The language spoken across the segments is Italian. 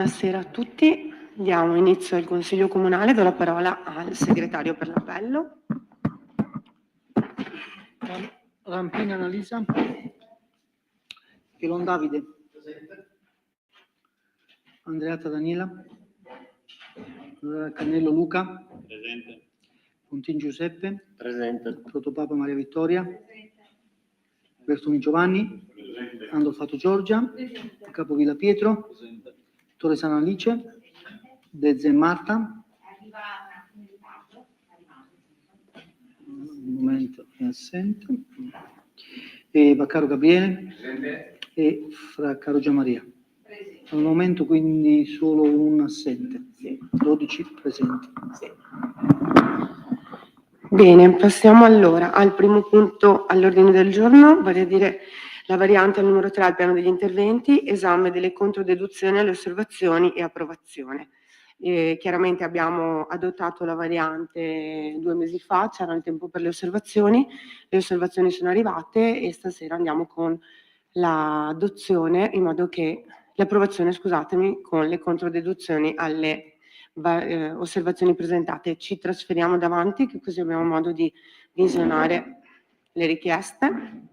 Buonasera a tutti, diamo inizio al Consiglio Comunale, do la parola al segretario per l'appello. Rampina Annalisa. Pilon Davide. Andreatta Daniela. Cannello Luca. Presente. Pontin Giuseppe. Presente. Protopapa Maria Vittoria. Bertoni Giovanni. Presente. Andolfato Giorgia. Capovilla Pietro. Presente. Torresana Alice. De Zen Marta. Un momento, è assente. E Vaccaro Gabriele. Presente. E Fraccaro Gianmaria. Al momento quindi solo un assente. Sì. 12 presenti. Sì. Bene, passiamo allora al primo punto all'ordine del giorno, vale a dire la variante al numero 3 al piano degli interventi, esame delle controdeduzioni alle osservazioni e approvazione. Chiaramente abbiamo adottato la variante 2 mesi fa, c'era il tempo per le osservazioni sono arrivate e stasera andiamo con l'adozione in modo che l'approvazione, scusatemi, con le controdeduzioni alle osservazioni presentate. Ci trasferiamo davanti, che così abbiamo modo di visionare le richieste.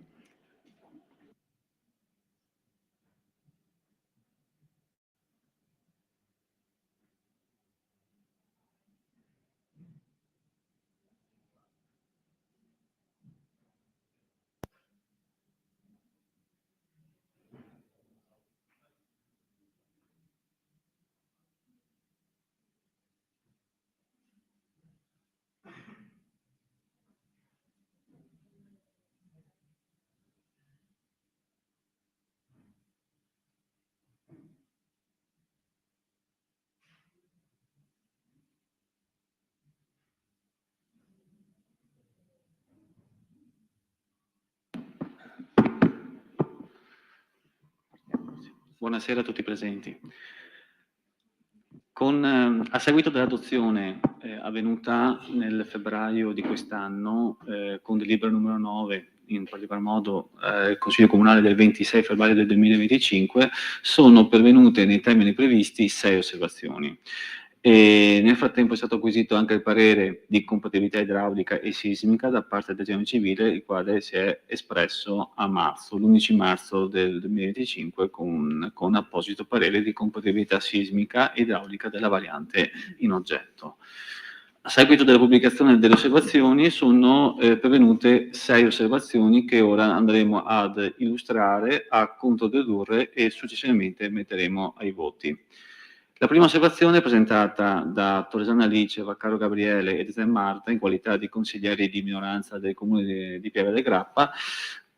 Buonasera a tutti i presenti. A seguito dell'adozione avvenuta nel febbraio di quest'anno con delibera numero 9, in particolar modo il Consiglio Comunale del 26 febbraio del 2025, sono pervenute nei termini previsti 6 osservazioni. E nel frattempo è stato acquisito anche il parere di compatibilità idraulica e sismica da parte del Genio Civile, il quale si è espresso a marzo, l'11 marzo del 2025, con apposito parere di compatibilità sismica e idraulica della variante in oggetto. A seguito della pubblicazione delle osservazioni sono pervenute 6 osservazioni che ora andremo ad illustrare, a controdedurre e successivamente metteremo ai voti. La prima osservazione è presentata da Torresana Alice, Vaccaro Gabriele e Zen Marta in qualità di consiglieri di minoranza del comune di Pieve del Grappa,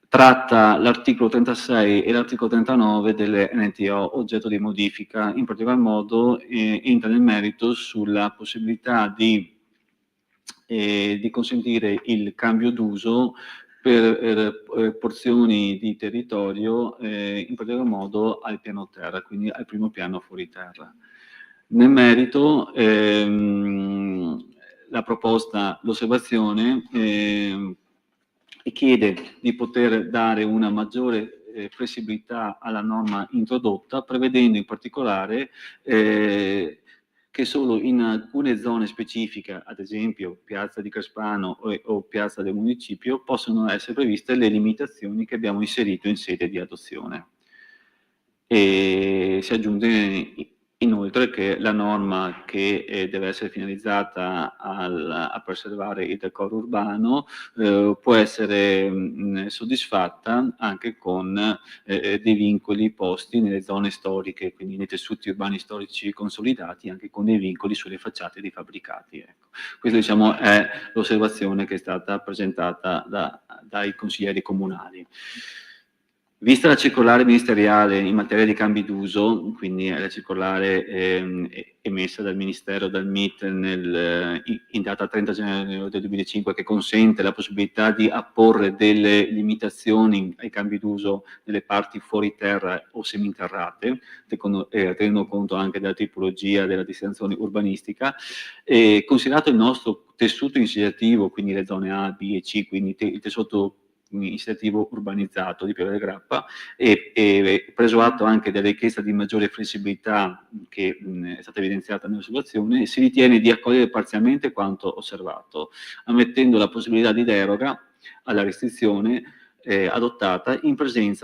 tratta l'articolo 36 e l'articolo 39 delle NTO oggetto di modifica, in particolar modo entra nel merito sulla possibilità di consentire il cambio d'uso per porzioni di territorio, in particolar modo al piano terra, quindi al primo piano fuori terra. Nel merito, la proposta, l'osservazione chiede di poter dare una maggiore flessibilità alla norma introdotta, prevedendo in particolare che solo in alcune zone specifiche, ad esempio Piazza di Crespano o Piazza del Municipio, possono essere previste le limitazioni che abbiamo inserito in sede di adozione. E si aggiunge inoltre che la norma che deve essere finalizzata a preservare il decoro urbano può essere soddisfatta anche con dei vincoli posti nelle zone storiche, quindi nei tessuti urbani storici consolidati, anche con dei vincoli sulle facciate dei fabbricati. Ecco. Questa, diciamo, è l'osservazione che è stata presentata dai consiglieri comunali. Vista la circolare ministeriale in materia di cambi d'uso, quindi la circolare emessa dal Ministero, dal MIT, in data 30 gennaio del 2005, che consente la possibilità di apporre delle limitazioni ai cambi d'uso nelle parti fuori terra o seminterrate, tenendo conto anche della tipologia della destinazione urbanistica, considerato il nostro tessuto insediativo, quindi le zone A, B e C, quindi il tessuto iniziativo urbanizzato di Pieve del Grappa e preso atto anche della richiesta di maggiore flessibilità che è stata evidenziata nell'osservazione, si ritiene di accogliere parzialmente quanto osservato, ammettendo la possibilità di deroga alla restrizione adottata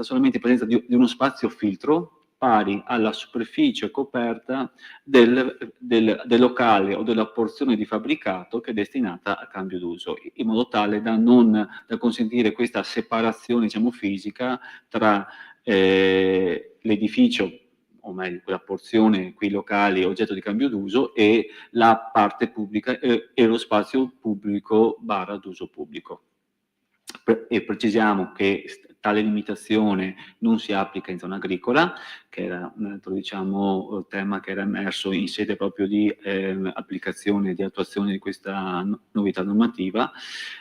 solamente in presenza di uno spazio filtro pari alla superficie coperta del locale o della porzione di fabbricato che è destinata a cambio d'uso, in modo tale da consentire questa separazione, diciamo, fisica tra l'edificio, o meglio, quella porzione, quei locali oggetto di cambio d'uso, e la parte pubblica e lo spazio pubblico / d'uso pubblico. E precisiamo che tale limitazione non si applica in zona agricola, che era un altro, diciamo, tema che era emerso in sede proprio di applicazione e di attuazione di questa novità normativa,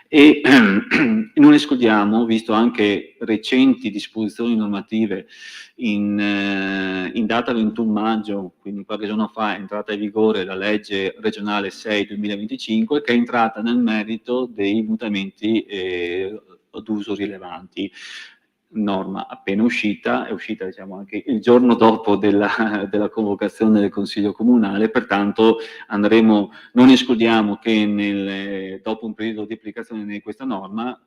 e non escludiamo, visto anche recenti disposizioni normative in data 21 maggio, quindi qualche giorno fa, è entrata in vigore la legge regionale 6/2025, che è entrata nel merito dei mutamenti d'uso rilevanti. Norma appena uscita, è uscita, diciamo, anche il giorno dopo della convocazione del Consiglio Comunale, pertanto non escludiamo che dopo un periodo di applicazione di questa norma,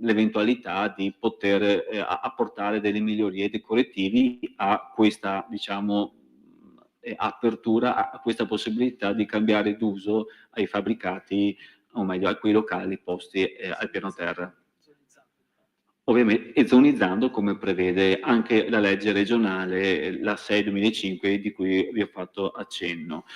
l'eventualità di poter apportare delle migliorie e dei correttivi a questa, diciamo, apertura, a questa possibilità di cambiare d'uso ai fabbricati, o meglio a quei locali posti al piano terra. Ovviamente, e zonizzando come prevede anche la legge regionale, la 6/2005, di cui vi ho fatto accenno.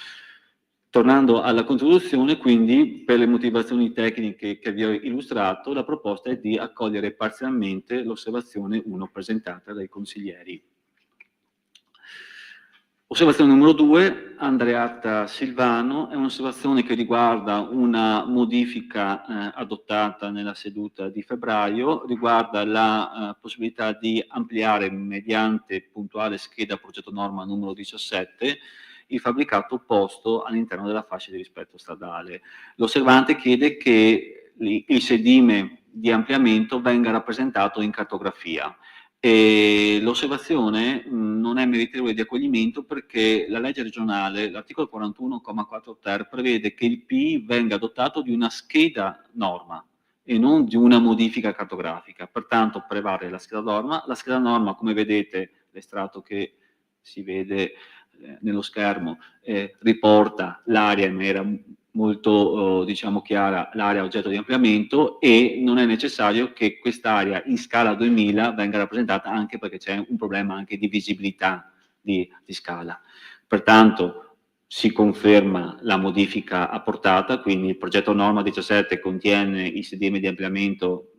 Tornando alla contribuzione, quindi, per le motivazioni tecniche che vi ho illustrato, la proposta è di accogliere parzialmente l'osservazione 1 presentata dai consiglieri. Osservazione numero 2, Andreatta Silvano, è un'osservazione che riguarda una modifica adottata nella seduta di febbraio, riguarda la possibilità di ampliare mediante puntuale scheda progetto norma numero 17 il fabbricato posto all'interno della fascia di rispetto stradale. L'osservante chiede che il sedime di ampliamento venga rappresentato in cartografia. E l'osservazione non è meritevole di accoglimento perché la legge regionale, l'articolo 41,4 ter, prevede che il PI venga dotato di una scheda norma e non di una modifica cartografica. Pertanto prevale la scheda norma. La scheda norma, come vedete, l'estratto che si vede nello schermo, riporta l'area in maniera molto diciamo chiara, l'area oggetto di ampliamento, e non è necessario che quest'area in scala 2000 venga rappresentata, anche perché c'è un problema anche di visibilità di scala. Pertanto si conferma la modifica apportata, quindi il progetto norma 17 contiene il sedime di ampliamento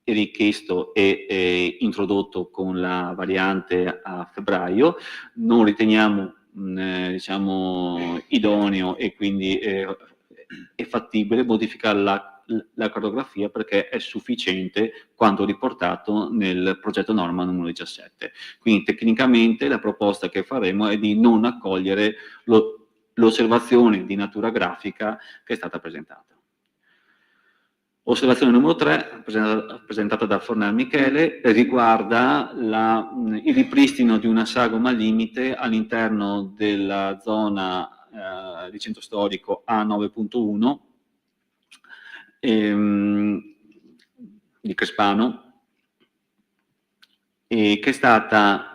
richiesto e introdotto con la variante a febbraio. Non riteniamo diciamo idoneo e quindi è fattibile modificare la cartografia, perché è sufficiente quanto riportato nel progetto norma numero 17. Quindi tecnicamente la proposta che faremo è di non accogliere l'osservazione di natura grafica che è stata presentata. Osservazione numero 3, presentata da Fornal Michele, riguarda il ripristino di una sagoma limite all'interno della zona di centro storico A9.1 di Crespano, che è stata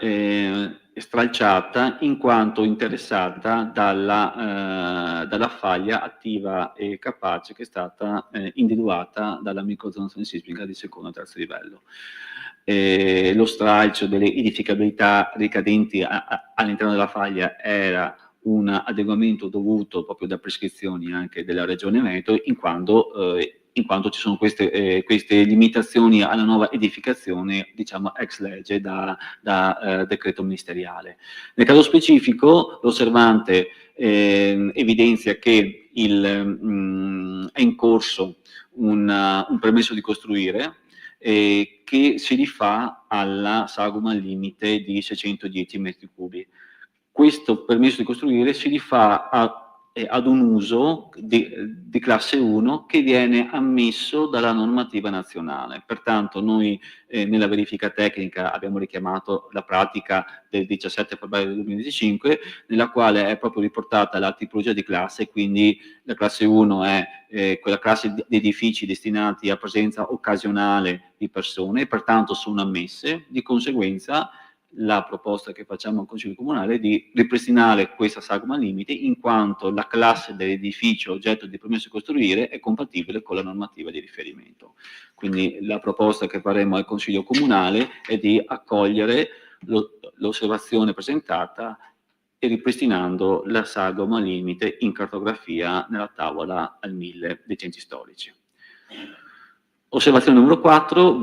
stralciata in quanto interessata dalla faglia attiva e capace che è stata individuata dalla microzonazione sismica di secondo e terzo livello. Lo stralcio delle edificabilità ricadenti all'interno della faglia era un adeguamento dovuto proprio da prescrizioni anche della Regione Veneto, in quanto ci sono queste limitazioni alla nuova edificazione, diciamo ex legge da decreto ministeriale. Nel caso specifico, l'osservante evidenzia che è in corso un permesso di costruire che si rifà alla sagoma limite di 610 metri cubi. Questo permesso di costruire si rifà ad un uso di classe 1 che viene ammesso dalla normativa nazionale. Pertanto noi nella verifica tecnica abbiamo richiamato la pratica del 17 febbraio 2025, nella quale è proprio riportata la tipologia di classe, quindi la classe 1 è quella classe di edifici destinati a presenza occasionale di persone, e pertanto sono ammesse. Di conseguenza la proposta che facciamo al Consiglio Comunale è di ripristinare questa sagoma limite, in quanto la classe dell'edificio oggetto di permesso di costruire è compatibile con la normativa di riferimento. Quindi la proposta che faremo al Consiglio Comunale è di accogliere l'osservazione presentata e ripristinando la sagoma limite in cartografia nella tavola al 1000 dei centri storici. Osservazione numero 4,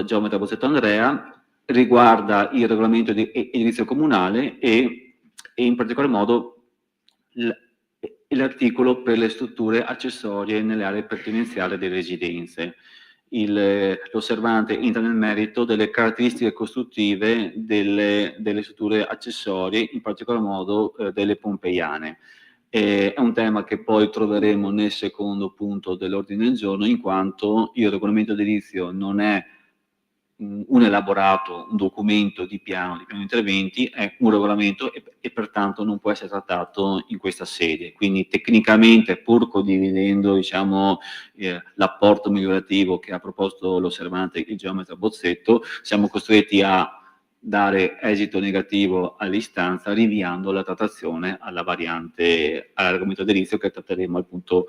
geometra bozzetto Andrea, riguarda il regolamento di edilizio comunale e in particolar modo l'articolo per le strutture accessorie nelle aree pertinenziali delle residenze. L'osservante entra nel merito delle caratteristiche costruttive delle strutture accessorie, in particolar modo delle pompeiane. È un tema che poi troveremo nel secondo punto dell'ordine del giorno, in quanto il regolamento edilizio non è un elaborato, un documento di piano di interventi, è un regolamento e pertanto non può essere trattato in questa sede. Quindi tecnicamente, pur condividendo diciamo, l'apporto migliorativo che ha proposto l'osservante il geometra Bozzetto, siamo costretti a dare esito negativo all'istanza, rinviando la trattazione alla variante, all'argomento edilizio che tratteremo al punto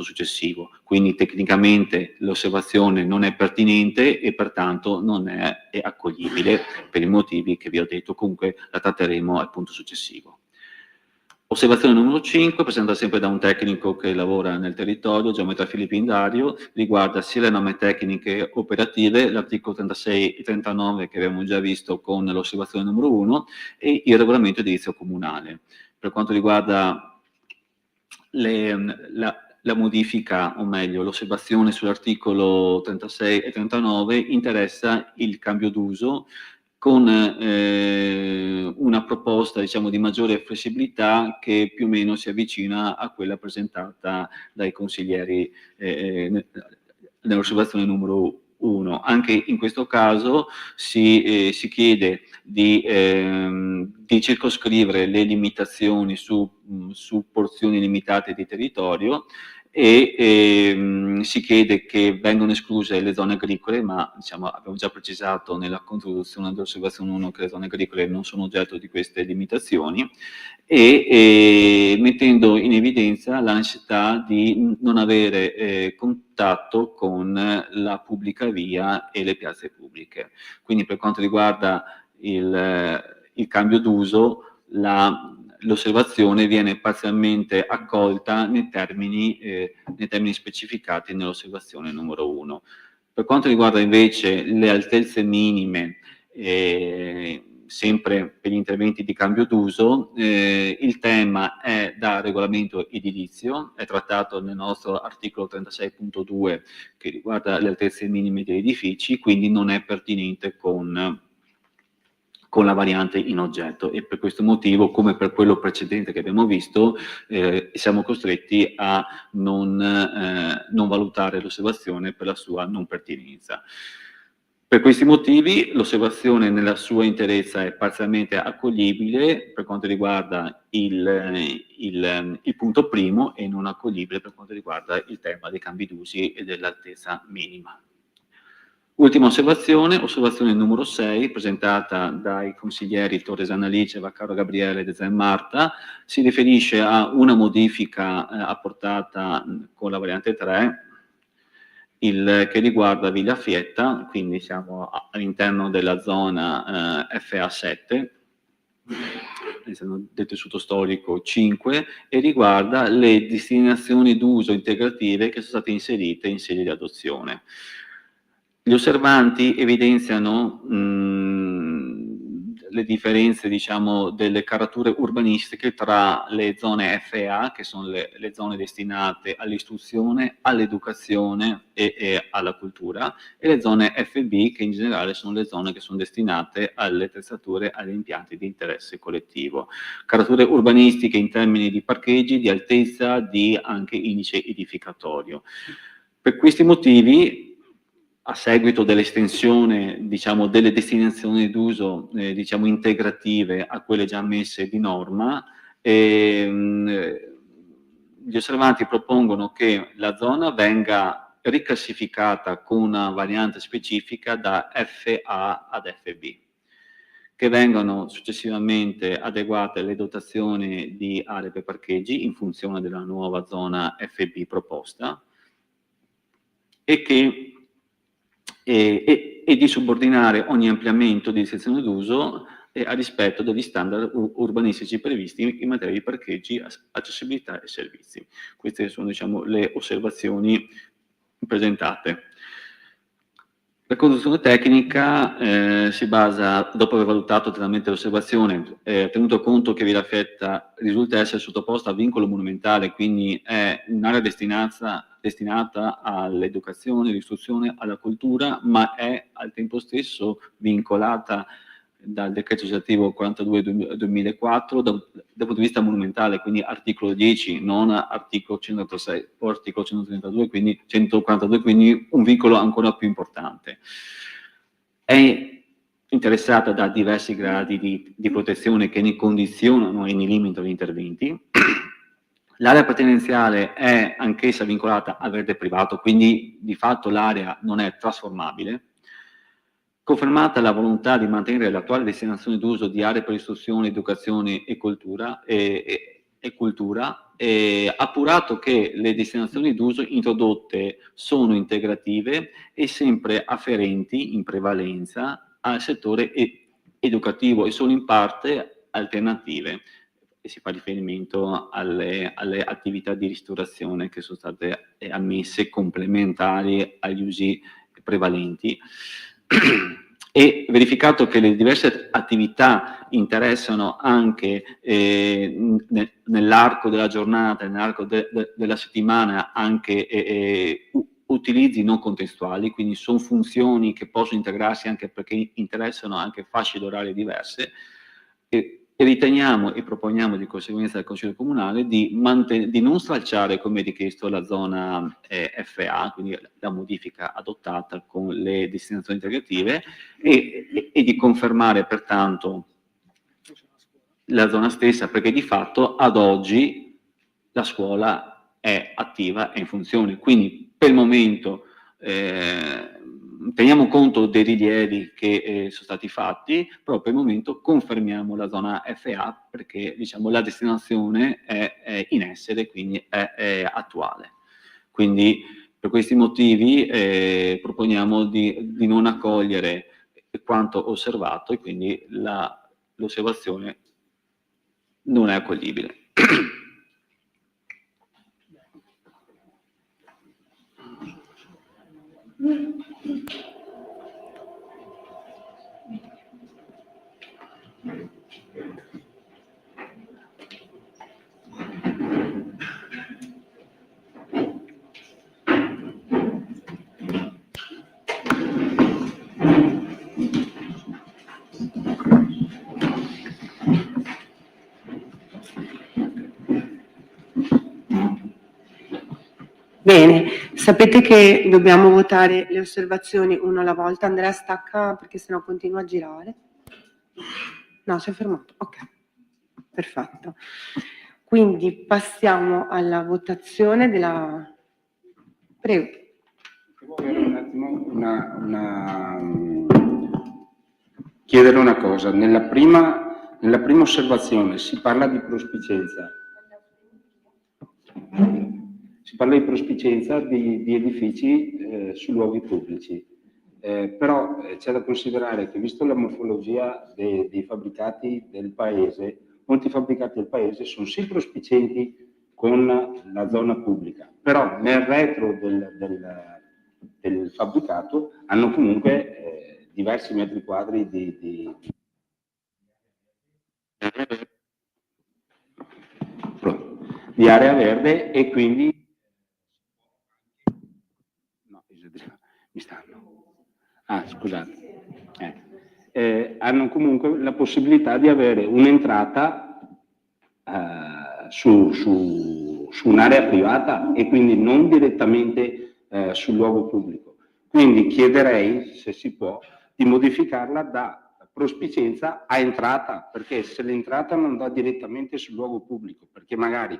successivo. Quindi tecnicamente l'osservazione non è pertinente e pertanto non è accoglibile per i motivi che vi ho detto. Comunque la tratteremo al punto successivo. Osservazione numero 5, presentata sempre da un tecnico che lavora nel territorio, geometra Filippin Dario, riguarda sia le norme tecniche operative, l'articolo 36 e 39 che abbiamo già visto con l'osservazione numero 1, e il regolamento edilizio comunale. Per quanto riguarda la modifica, o meglio, l'osservazione sull'articolo 36 e 39 interessa il cambio d'uso con una proposta, diciamo, di maggiore flessibilità che più o meno si avvicina a quella presentata dai consiglieri nell'osservazione numero 1. Anche in questo caso si chiede di circoscrivere le limitazioni su porzioni limitate di territorio e si chiede che vengano escluse le zone agricole, ma diciamo, abbiamo già precisato nella controduzione dell'osservazione 1 che le zone agricole non sono oggetto di queste limitazioni, e mettendo in evidenza la necessità di non avere contatto con la pubblica via e le piazze pubbliche. Quindi per quanto riguarda il cambio d'uso, l'osservazione viene parzialmente accolta nei termini specificati nell'osservazione numero 1. Per quanto riguarda invece le altezze minime, sempre per gli interventi di cambio d'uso, il tema è da regolamento edilizio, è trattato nel nostro articolo 36.2 che riguarda le altezze minime degli edifici, quindi non è pertinente con la variante in oggetto, e per questo motivo, come per quello precedente che abbiamo visto, siamo costretti a non valutare l'osservazione per la sua non pertinenza. Per questi motivi l'osservazione nella sua interezza è parzialmente accoglibile per quanto riguarda il punto primo e non accoglibile per quanto riguarda il tema dei cambi d'usi e dell'altezza minima. Ultima osservazione numero 6, presentata dai consiglieri Torres Annalice, Vaccaro Gabriele e De Zen Marta, si riferisce a una modifica apportata con la variante 3, che riguarda Villa Fietta, quindi siamo all'interno della zona FA7, del tessuto storico 5, e riguarda le destinazioni d'uso integrative che sono state inserite in sede di adozione. Gli osservanti evidenziano le differenze, diciamo, delle carature urbanistiche tra le zone FA, che sono le zone destinate all'istruzione, all'educazione e alla cultura, e le zone FB, che in generale sono le zone che sono destinate alle attrezzature, agli impianti di interesse collettivo. Carature urbanistiche in termini di parcheggi, di altezza, di anche indice edificatorio. Per questi motivi, a seguito dell'estensione, diciamo, delle destinazioni d'uso, diciamo, integrative a quelle già messe di norma, gli osservanti propongono che la zona venga riclassificata con una variante specifica da FA ad FB, che vengano successivamente adeguate le dotazioni di aree per parcheggi in funzione della nuova zona FB proposta, e di subordinare ogni ampliamento di sezione d'uso a rispetto degli standard urbanistici previsti in materia di parcheggi, accessibilità e servizi. Queste sono, diciamo, le osservazioni presentate. La conduzione tecnica si basa, dopo aver valutato attentamente l'osservazione, tenuto conto che Villafetta risulta essere sottoposta a vincolo monumentale, quindi è un'area destinata all'educazione, all'istruzione, alla cultura, ma è al tempo stesso vincolata dal decreto legislativo 42/2004 dal punto di vista monumentale, quindi articolo 10, non articolo 136 o articolo 132, quindi 142, quindi un vincolo ancora più importante. È interessata da diversi gradi di protezione che ne condizionano e ne limitano gli interventi. L'area pertinenziale è anch'essa vincolata al verde privato, quindi di fatto l'area non è trasformabile. Confermata la volontà di mantenere l'attuale destinazione d'uso di aree per istruzione, educazione e cultura, appurato che le destinazioni d'uso introdotte sono integrative e sempre afferenti in prevalenza al settore educativo e solo in parte alternative, e si fa riferimento alle attività di ristorazione che sono state ammesse complementari agli usi prevalenti. E verificato che le diverse attività interessano anche nell'arco della giornata, nell'arco della settimana, anche utilizzi non contestuali, quindi sono funzioni che possono integrarsi anche perché interessano anche fasce d'orario diverse, e riteniamo e proponiamo di conseguenza al Consiglio Comunale di non stralciare, come richiesto, la zona FA, quindi la modifica adottata con le destinazioni integrative, e di confermare pertanto la zona stessa, perché di fatto ad oggi la scuola è attiva, è in funzione. Quindi per il momento teniamo conto dei rilievi che sono stati fatti, però per il momento confermiamo la zona FA perché, diciamo, la destinazione è in essere, quindi è attuale. Quindi per questi motivi proponiamo di non accogliere quanto osservato, e quindi l'osservazione non è accoglibile. Bene, sapete che dobbiamo votare le osservazioni una alla volta. Andrea, stacca perché sennò continua a girare. No, si è fermato. Ok, perfetto. Quindi passiamo alla votazione della... Prego. Devo avere un attimo chiedere una cosa. Nella prima osservazione si parla di prospicienza. Si parla di prospicienza di edifici su luoghi pubblici, però c'è da considerare che, visto la morfologia dei fabbricati del paese, molti fabbricati del paese sono sì prospicienti con la zona pubblica, però nel retro del fabbricato hanno comunque diversi metri quadri di di area verde e quindi no, mi stanno. Scusate. Hanno comunque la possibilità di avere un'entrata su un'area privata e quindi non direttamente sul luogo pubblico. Quindi chiederei, se si può, di modificarla da prospicenza a entrata, perché se l'entrata non dà direttamente sul luogo pubblico, perché magari,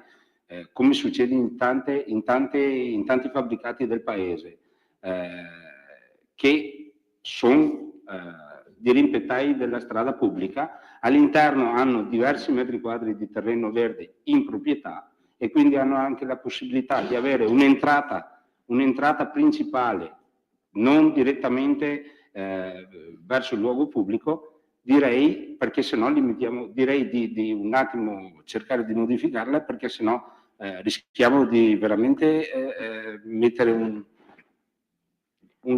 come succede in tanti fabbricati del paese, che sono dirimpettai della strada pubblica, all'interno hanno diversi metri quadri di terreno verde in proprietà e quindi hanno anche la possibilità di avere un'entrata principale non direttamente verso il luogo pubblico, direi, perché se no direi di un attimo cercare di modificarla, perché se no rischiamo di veramente mettere un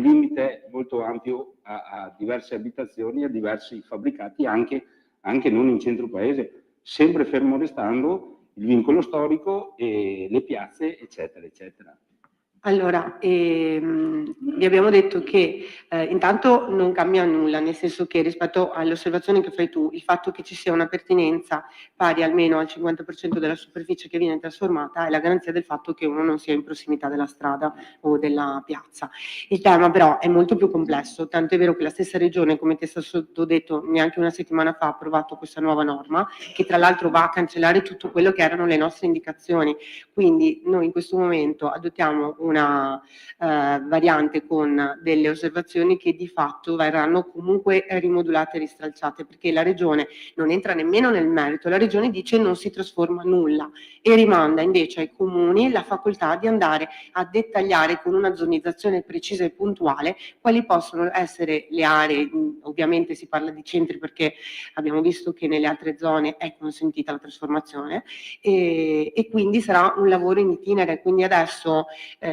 limite molto ampio a diverse abitazioni, a diversi fabbricati, anche non in centro paese, sempre fermo restando il vincolo storico e le piazze, eccetera, eccetera. Allora, vi abbiamo detto che intanto non cambia nulla, nel senso che rispetto alle osservazioni che fai tu, il fatto che ci sia una pertinenza pari almeno al 50% della superficie che viene trasformata è la garanzia del fatto che uno non sia in prossimità della strada o della piazza. Il tema però è molto più complesso, tanto è vero che la stessa Regione, come ti è stato detto neanche una settimana fa, ha approvato questa nuova norma, che tra l'altro va a cancellare tutto quello che erano le nostre indicazioni. Quindi noi in questo momento adottiamo una variante con delle osservazioni che di fatto verranno comunque rimodulate e ristralciate, perché la Regione non entra nemmeno nel merito, la Regione dice non si trasforma nulla e rimanda invece ai comuni la facoltà di andare a dettagliare con una zonizzazione precisa e puntuale quali possono essere le aree. Ovviamente si parla di centri perché abbiamo visto che nelle altre zone è consentita la trasformazione e quindi sarà un lavoro in itinere, quindi adesso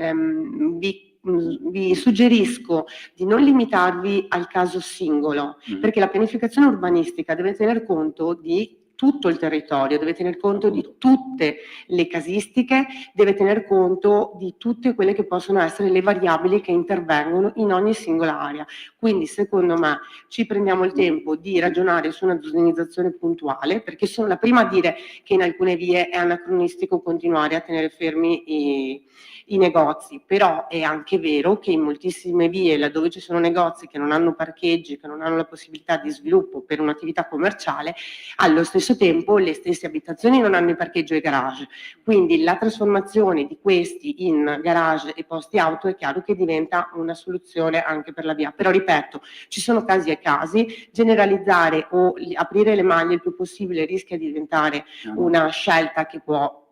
vi suggerisco di non limitarvi al caso singolo, perché la pianificazione urbanistica deve tener conto di tutto il territorio, deve tener conto di tutte le casistiche, deve tener conto di tutte quelle che possono essere le variabili che intervengono in ogni singola area. Quindi secondo me ci prendiamo il tempo di ragionare su una zonizzazione puntuale, perché sono la prima a dire che in alcune vie è anacronistico continuare a tenere fermi i negozi, però è anche vero che in moltissime vie, laddove ci sono negozi che non hanno parcheggi, che non hanno la possibilità di sviluppo per un'attività commerciale, allo stesso tempo le stesse abitazioni non hanno i parcheggi e i garage, quindi la trasformazione di questi in garage e posti auto è chiaro che diventa una soluzione anche per la via, però ripeto, ci sono casi e casi, generalizzare o aprire le maglie il più possibile rischia di diventare una scelta che può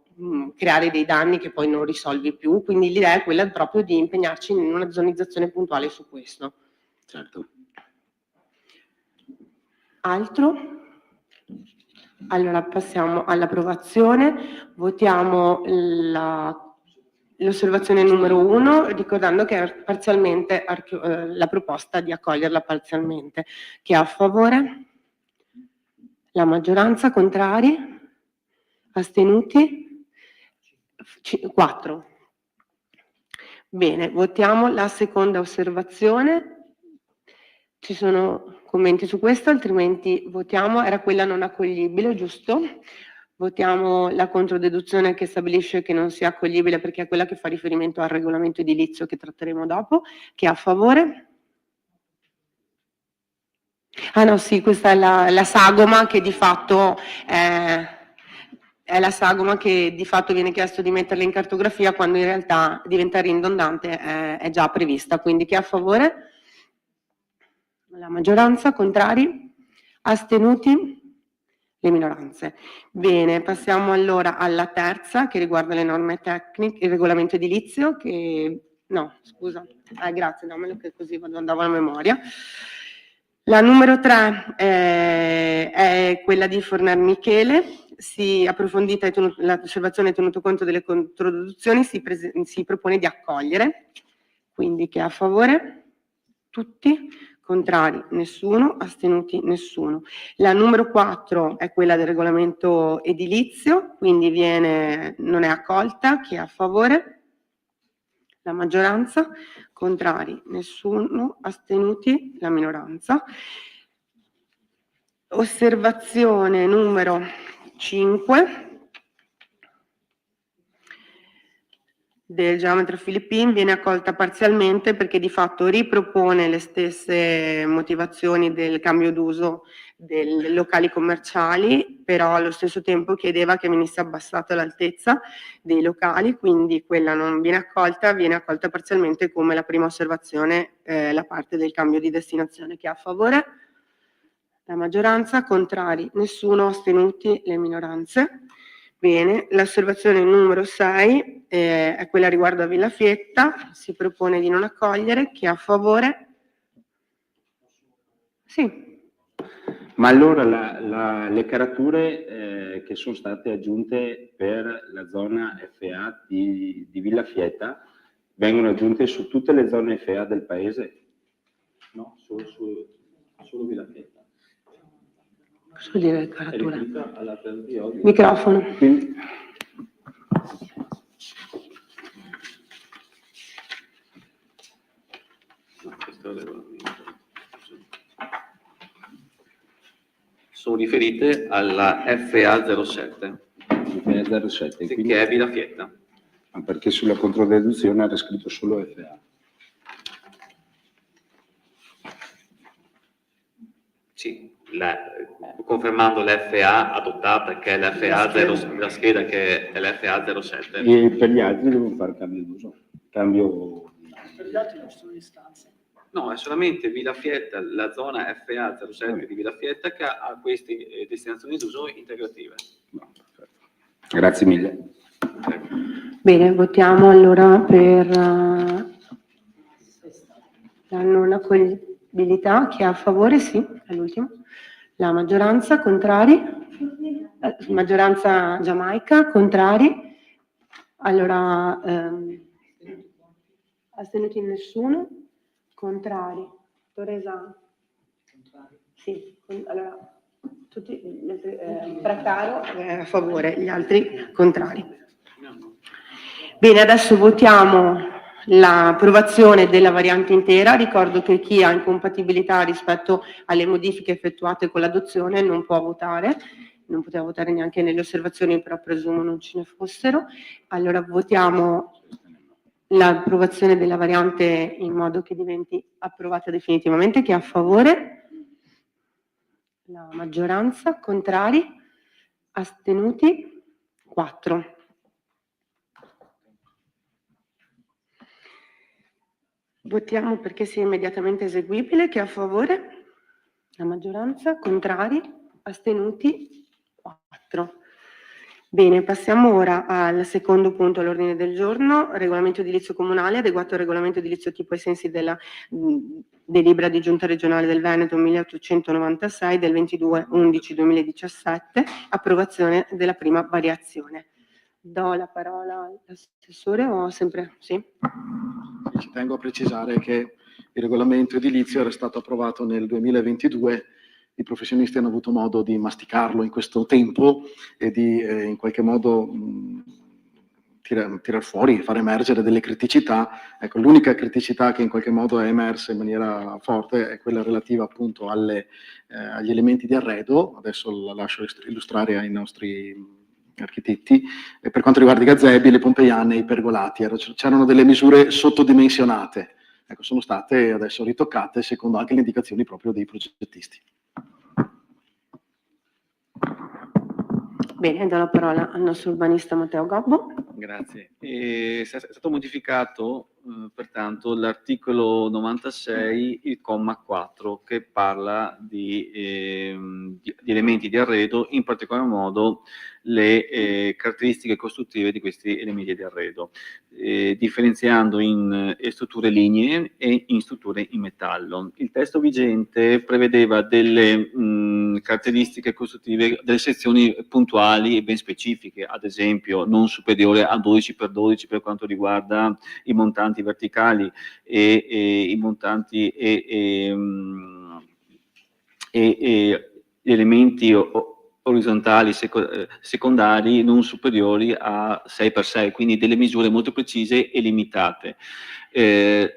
creare dei danni che poi non risolvi più, quindi l'idea è quella proprio di impegnarci in una zonizzazione puntuale su questo. Certo. Altro? Allora passiamo all'approvazione, votiamo l'osservazione numero 1, ricordando che è parzialmente la proposta di accoglierla parzialmente. Chi è a favore? La maggioranza, contrari? Astenuti? 4. Bene, votiamo la seconda osservazione. Ci sono commenti su questo, altrimenti votiamo, era quella non accoglibile, giusto? Votiamo la controdeduzione che stabilisce che non sia accoglibile perché è quella che fa riferimento al regolamento edilizio che tratteremo dopo. Chi è a favore? Ah no, sì, questa è la sagoma che di fatto è la sagoma che di fatto viene chiesto di metterla in cartografia quando in realtà diventa ridondante, è già prevista. Quindi chi è a favore? La maggioranza, contrari? Astenuti? Le minoranze. Bene, passiamo allora alla terza che riguarda le norme tecniche, il regolamento edilizio che... No, scusa, grazie, dammelo che così andavo a memoria. La numero 3 è quella di Fornar Michele, si approfondita l'osservazione tenuto conto delle controdeduzioni, si propone di accogliere, quindi chi è a favore? Tutti? Contrari? Nessuno. Astenuti? Nessuno. La numero 4 è quella del regolamento edilizio, quindi non è accolta. Chi è a favore? La maggioranza. Contrari? Nessuno. Astenuti? La minoranza. Osservazione numero 5 del geometra Filippin viene accolta parzialmente perché di fatto ripropone le stesse motivazioni del cambio d'uso dei locali commerciali, però allo stesso tempo chiedeva che venisse abbassata l'altezza dei locali, quindi quella non viene accolta parzialmente come la prima osservazione, la parte del cambio di destinazione. Chi è a favore? La maggioranza. Contrari? Nessuno. Astenuti? Le minoranze. Bene, l'osservazione numero 6 è quella riguardo a Villafietta, si propone di non accogliere. Chi è a favore? Sì. Ma allora le carature che sono state aggiunte per la zona FA di Villafietta vengono aggiunte su tutte le zone FA del paese? No, solo Villafietta. Cosa vuol dire caratura? Alla di oggi. Microfono. Quindi, No, questo è il regolamento. Sono riferite alla FA07, FA07, quindi, che è Villafietta. ma perché sulla controdeduzione era scritto solo FA. Sì, confermando l'FA adottata, che è l'FA0, la scheda che è l'FA07. E per gli altri devono fare cambio d'uso. Per gli altri non sono istanze. No, è solamente Villafietta, la zona FA07 di Villafietta che ha queste destinazioni d'uso integrative. No, perfetto. Grazie mille. Bene, votiamo allora per la non accoglibilità. Chi è a favore? Sì, è l'ultimo. La maggioranza. Contrari? Maggioranza Giamaica. Contrari? Allora, astenuti nessuno? Contrari? Torresano? Sì, allora tutti gli altri, Fraccaro è a favore, gli altri contrari. Bene, adesso votiamo l'approvazione della variante intera. Ricordo che chi ha incompatibilità rispetto alle modifiche effettuate con l'adozione non può votare, non poteva votare neanche nelle osservazioni, però presumo non ce ne fossero. Allora votiamo l'approvazione della variante in modo che diventi approvata definitivamente. Chi è a favore? La maggioranza. Contrari? Astenuti? 4. Votiamo perché sia immediatamente eseguibile. Chi è a favore? La maggioranza. Contrari? Astenuti? 4. Bene, passiamo ora al secondo punto all'ordine del giorno, regolamento edilizio comunale, adeguato al regolamento edilizio tipo ai sensi della delibera di giunta regionale del Veneto 1896 del 22/11/2017, approvazione della prima variazione. Do la parola all'assessore o sempre? Sì? Ci tengo a precisare che il regolamento edilizio era stato approvato nel 2022, i professionisti hanno avuto modo di masticarlo in questo tempo e di in qualche modo tirar fuori, far emergere delle criticità. Ecco, l'unica criticità che in qualche modo è emersa in maniera forte è quella relativa appunto agli elementi di arredo. Adesso la lascio illustrare ai nostri architetti. Per quanto riguarda i gazebo, le pompeiane e i pergolati, c'erano delle misure sottodimensionate. Ecco, sono state adesso ritoccate secondo anche le indicazioni proprio dei progettisti. Bene, do la parola al nostro urbanista Matteo Gobbo. Grazie. È stato modificato pertanto l'articolo 96, il comma 4, che parla di elementi di arredo, in particolar modo le caratteristiche costruttive di questi elementi di arredo, differenziando in strutture lignee e in strutture in metallo. Il testo vigente prevedeva delle caratteristiche costruttive, delle sezioni puntuali e ben specifiche, ad esempio non superiore a 12x12 per quanto riguarda i montanti montanti verticali e i montanti e elementi orizzontali secondari non superiori a 6x6, quindi delle misure molto precise e limitate.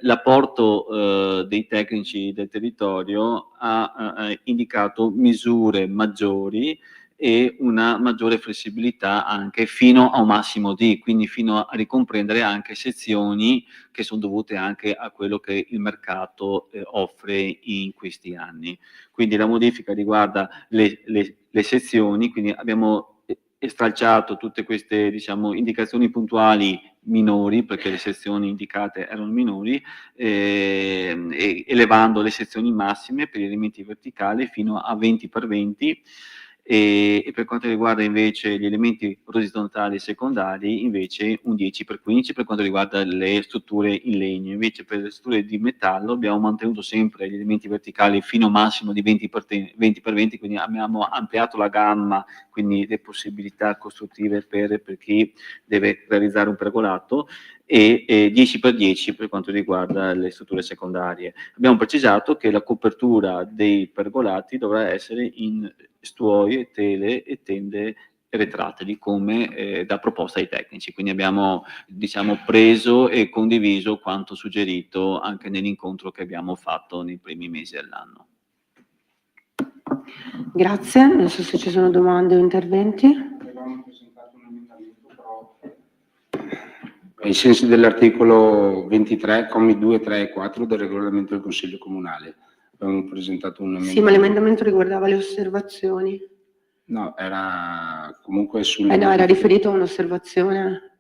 L'apporto dei tecnici del territorio ha indicato misure maggiori e una maggiore flessibilità anche fino a un massimo di, quindi fino a ricomprendere anche sezioni che sono dovute anche a quello che il mercato offre in questi anni. Quindi la modifica riguarda le sezioni, quindi abbiamo stralciato tutte queste, diciamo, indicazioni puntuali minori, perché le sezioni indicate erano minori, elevando le sezioni massime per gli elementi verticali fino a 20x20, e per quanto riguarda invece gli elementi orizzontali secondari, invece un 10x15 per quanto riguarda le strutture in legno. Invece per le strutture di metallo abbiamo mantenuto sempre gli elementi verticali fino a un massimo di 20x20, quindi abbiamo ampliato la gamma, quindi le possibilità costruttive per chi deve realizzare un pergolato, e 10x10 per quanto riguarda le strutture secondarie. Abbiamo precisato che la copertura dei pergolati dovrà essere in stuoie, tele e tende retrattili come da proposta ai tecnici, quindi abbiamo, diciamo, preso e condiviso quanto suggerito anche nell'incontro che abbiamo fatto nei primi mesi dell'anno. Grazie, non so se ci sono domande o interventi. Avevamo presentato un emendamento, però ai sensi dell'articolo 23, commi 2, 3 e 4 del regolamento del Consiglio Comunale. Abbiamo presentato un emendamento. Sì, ma l'emendamento riguardava le osservazioni. No, era comunque sulle... No, era riferito a un'osservazione.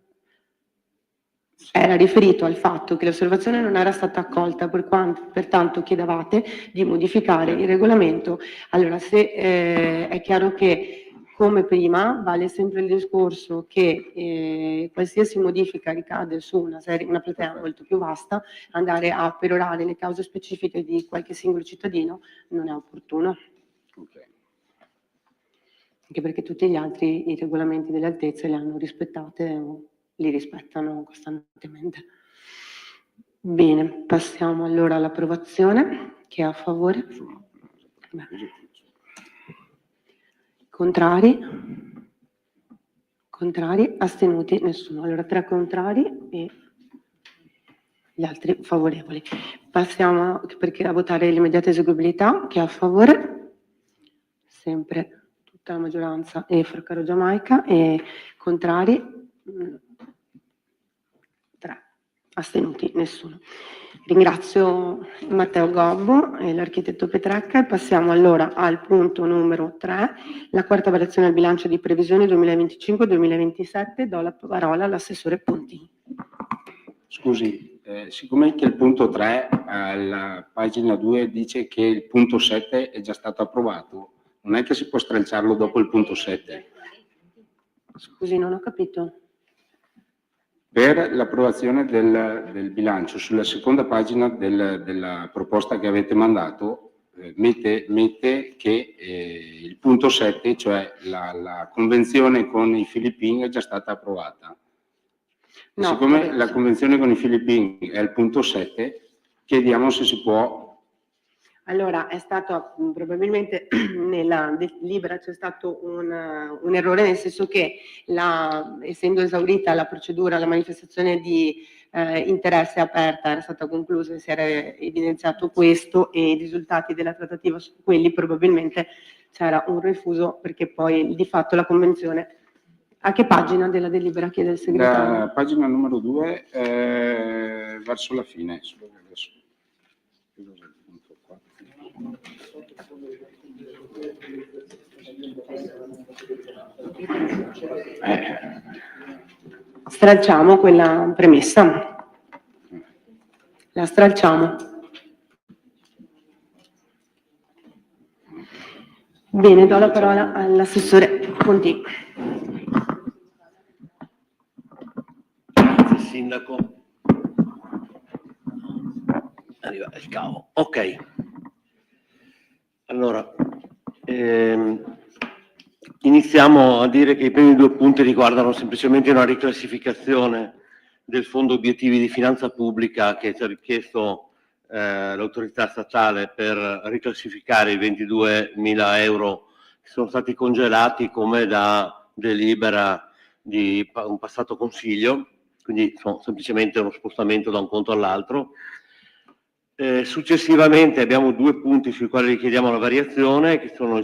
Era riferito al fatto che l'osservazione non era stata accolta, pertanto chiedevate di modificare il regolamento. Allora, se è chiaro che, come prima, vale sempre il discorso che qualsiasi modifica ricade su una platea molto più vasta, andare a perorare le cause specifiche di qualche singolo cittadino non è opportuno. Okay. Anche perché tutti gli altri i regolamenti delle altezze le hanno rispettate o li rispettano costantemente. Bene, passiamo allora all'approvazione. Chi è a favore? Contrari? Contrari? Astenuti? Nessuno. Allora 3 contrari e gli altri favorevoli. Passiamo a votare l'immediata eseguibilità. Chi è a favore? Sempre tutta la maggioranza e Fraccaro Giamaica. E contrari? 3. Astenuti? Nessuno. Ringrazio Matteo Gobbo e l'architetto Petrecca e passiamo allora al punto numero 3, la quarta variazione al bilancio di previsione 2025-2027. Do la parola all'assessore Pontini. Scusi, siccome che il punto 3 alla pagina 2 dice che il punto 7 è già stato approvato, non è che si può stralciarlo dopo il punto 7? Scusi, non ho capito. Per l'approvazione del bilancio, sulla seconda pagina della proposta che avete mandato, mette che il punto 7, cioè la convenzione con i filippini, è già stata approvata. No, siccome la convenzione con i filippini è il punto 7, chiediamo se si può... Allora, è stato probabilmente nella delibera c'è stato un errore, nel senso che essendo esaurita la procedura, la manifestazione di interesse aperta era stata conclusa e si era evidenziato questo, e i risultati della trattativa su quelli probabilmente c'era un refuso, perché poi di fatto la convenzione... A che pagina della delibera chiede il segretario? La pagina numero 2, verso la fine. Stralciamo quella premessa. La stralciamo. Bene, do la parola all'assessore Pontini. Grazie Sindaco. Arriva il cavo. Ok. Allora, iniziamo a dire che i primi 2 punti riguardano semplicemente una riclassificazione del Fondo Obiettivi di Finanza Pubblica che ci ha richiesto l'autorità statale per riclassificare i 22.000 euro che sono stati congelati come da delibera di un passato consiglio, quindi sono semplicemente uno spostamento da un conto all'altro. Successivamente abbiamo 2 punti sui quali richiediamo la variazione, che sono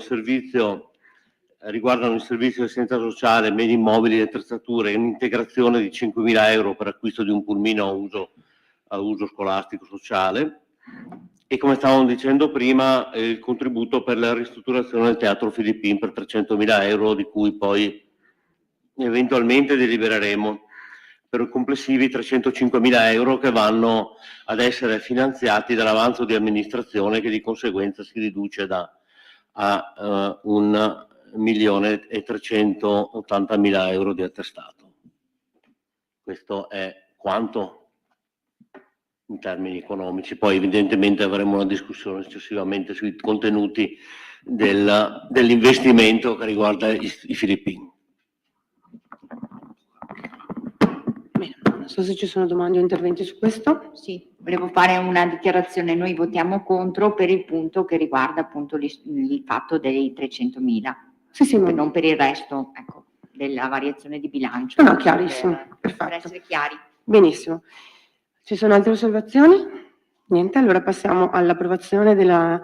riguardano il servizio di assistenza sociale, beni immobili e attrezzature e un'integrazione di 5.000 euro per acquisto di un pulmino a uso scolastico sociale, e come stavamo dicendo prima il contributo per la ristrutturazione del Teatro Filippin per 300.000 euro, di cui poi eventualmente delibereremo, per complessivi 305.000 euro che vanno ad essere finanziati dall'avanzo di amministrazione, che di conseguenza si riduce a 1.380.000 euro di attestato. Questo è quanto in termini economici. Poi evidentemente avremo una discussione successivamente sui contenuti dell'investimento che riguarda i Filippini. Bene, non so se ci sono domande o interventi su questo. Sì, volevo fare una dichiarazione. Noi votiamo contro per il punto che riguarda appunto il fatto dei 300.000. Sì, ma non per il resto, ecco, della variazione di bilancio. No, chiarissimo, Per perfetto. essere chiari. Benissimo. Ci sono altre osservazioni? Niente, allora passiamo all'approvazione della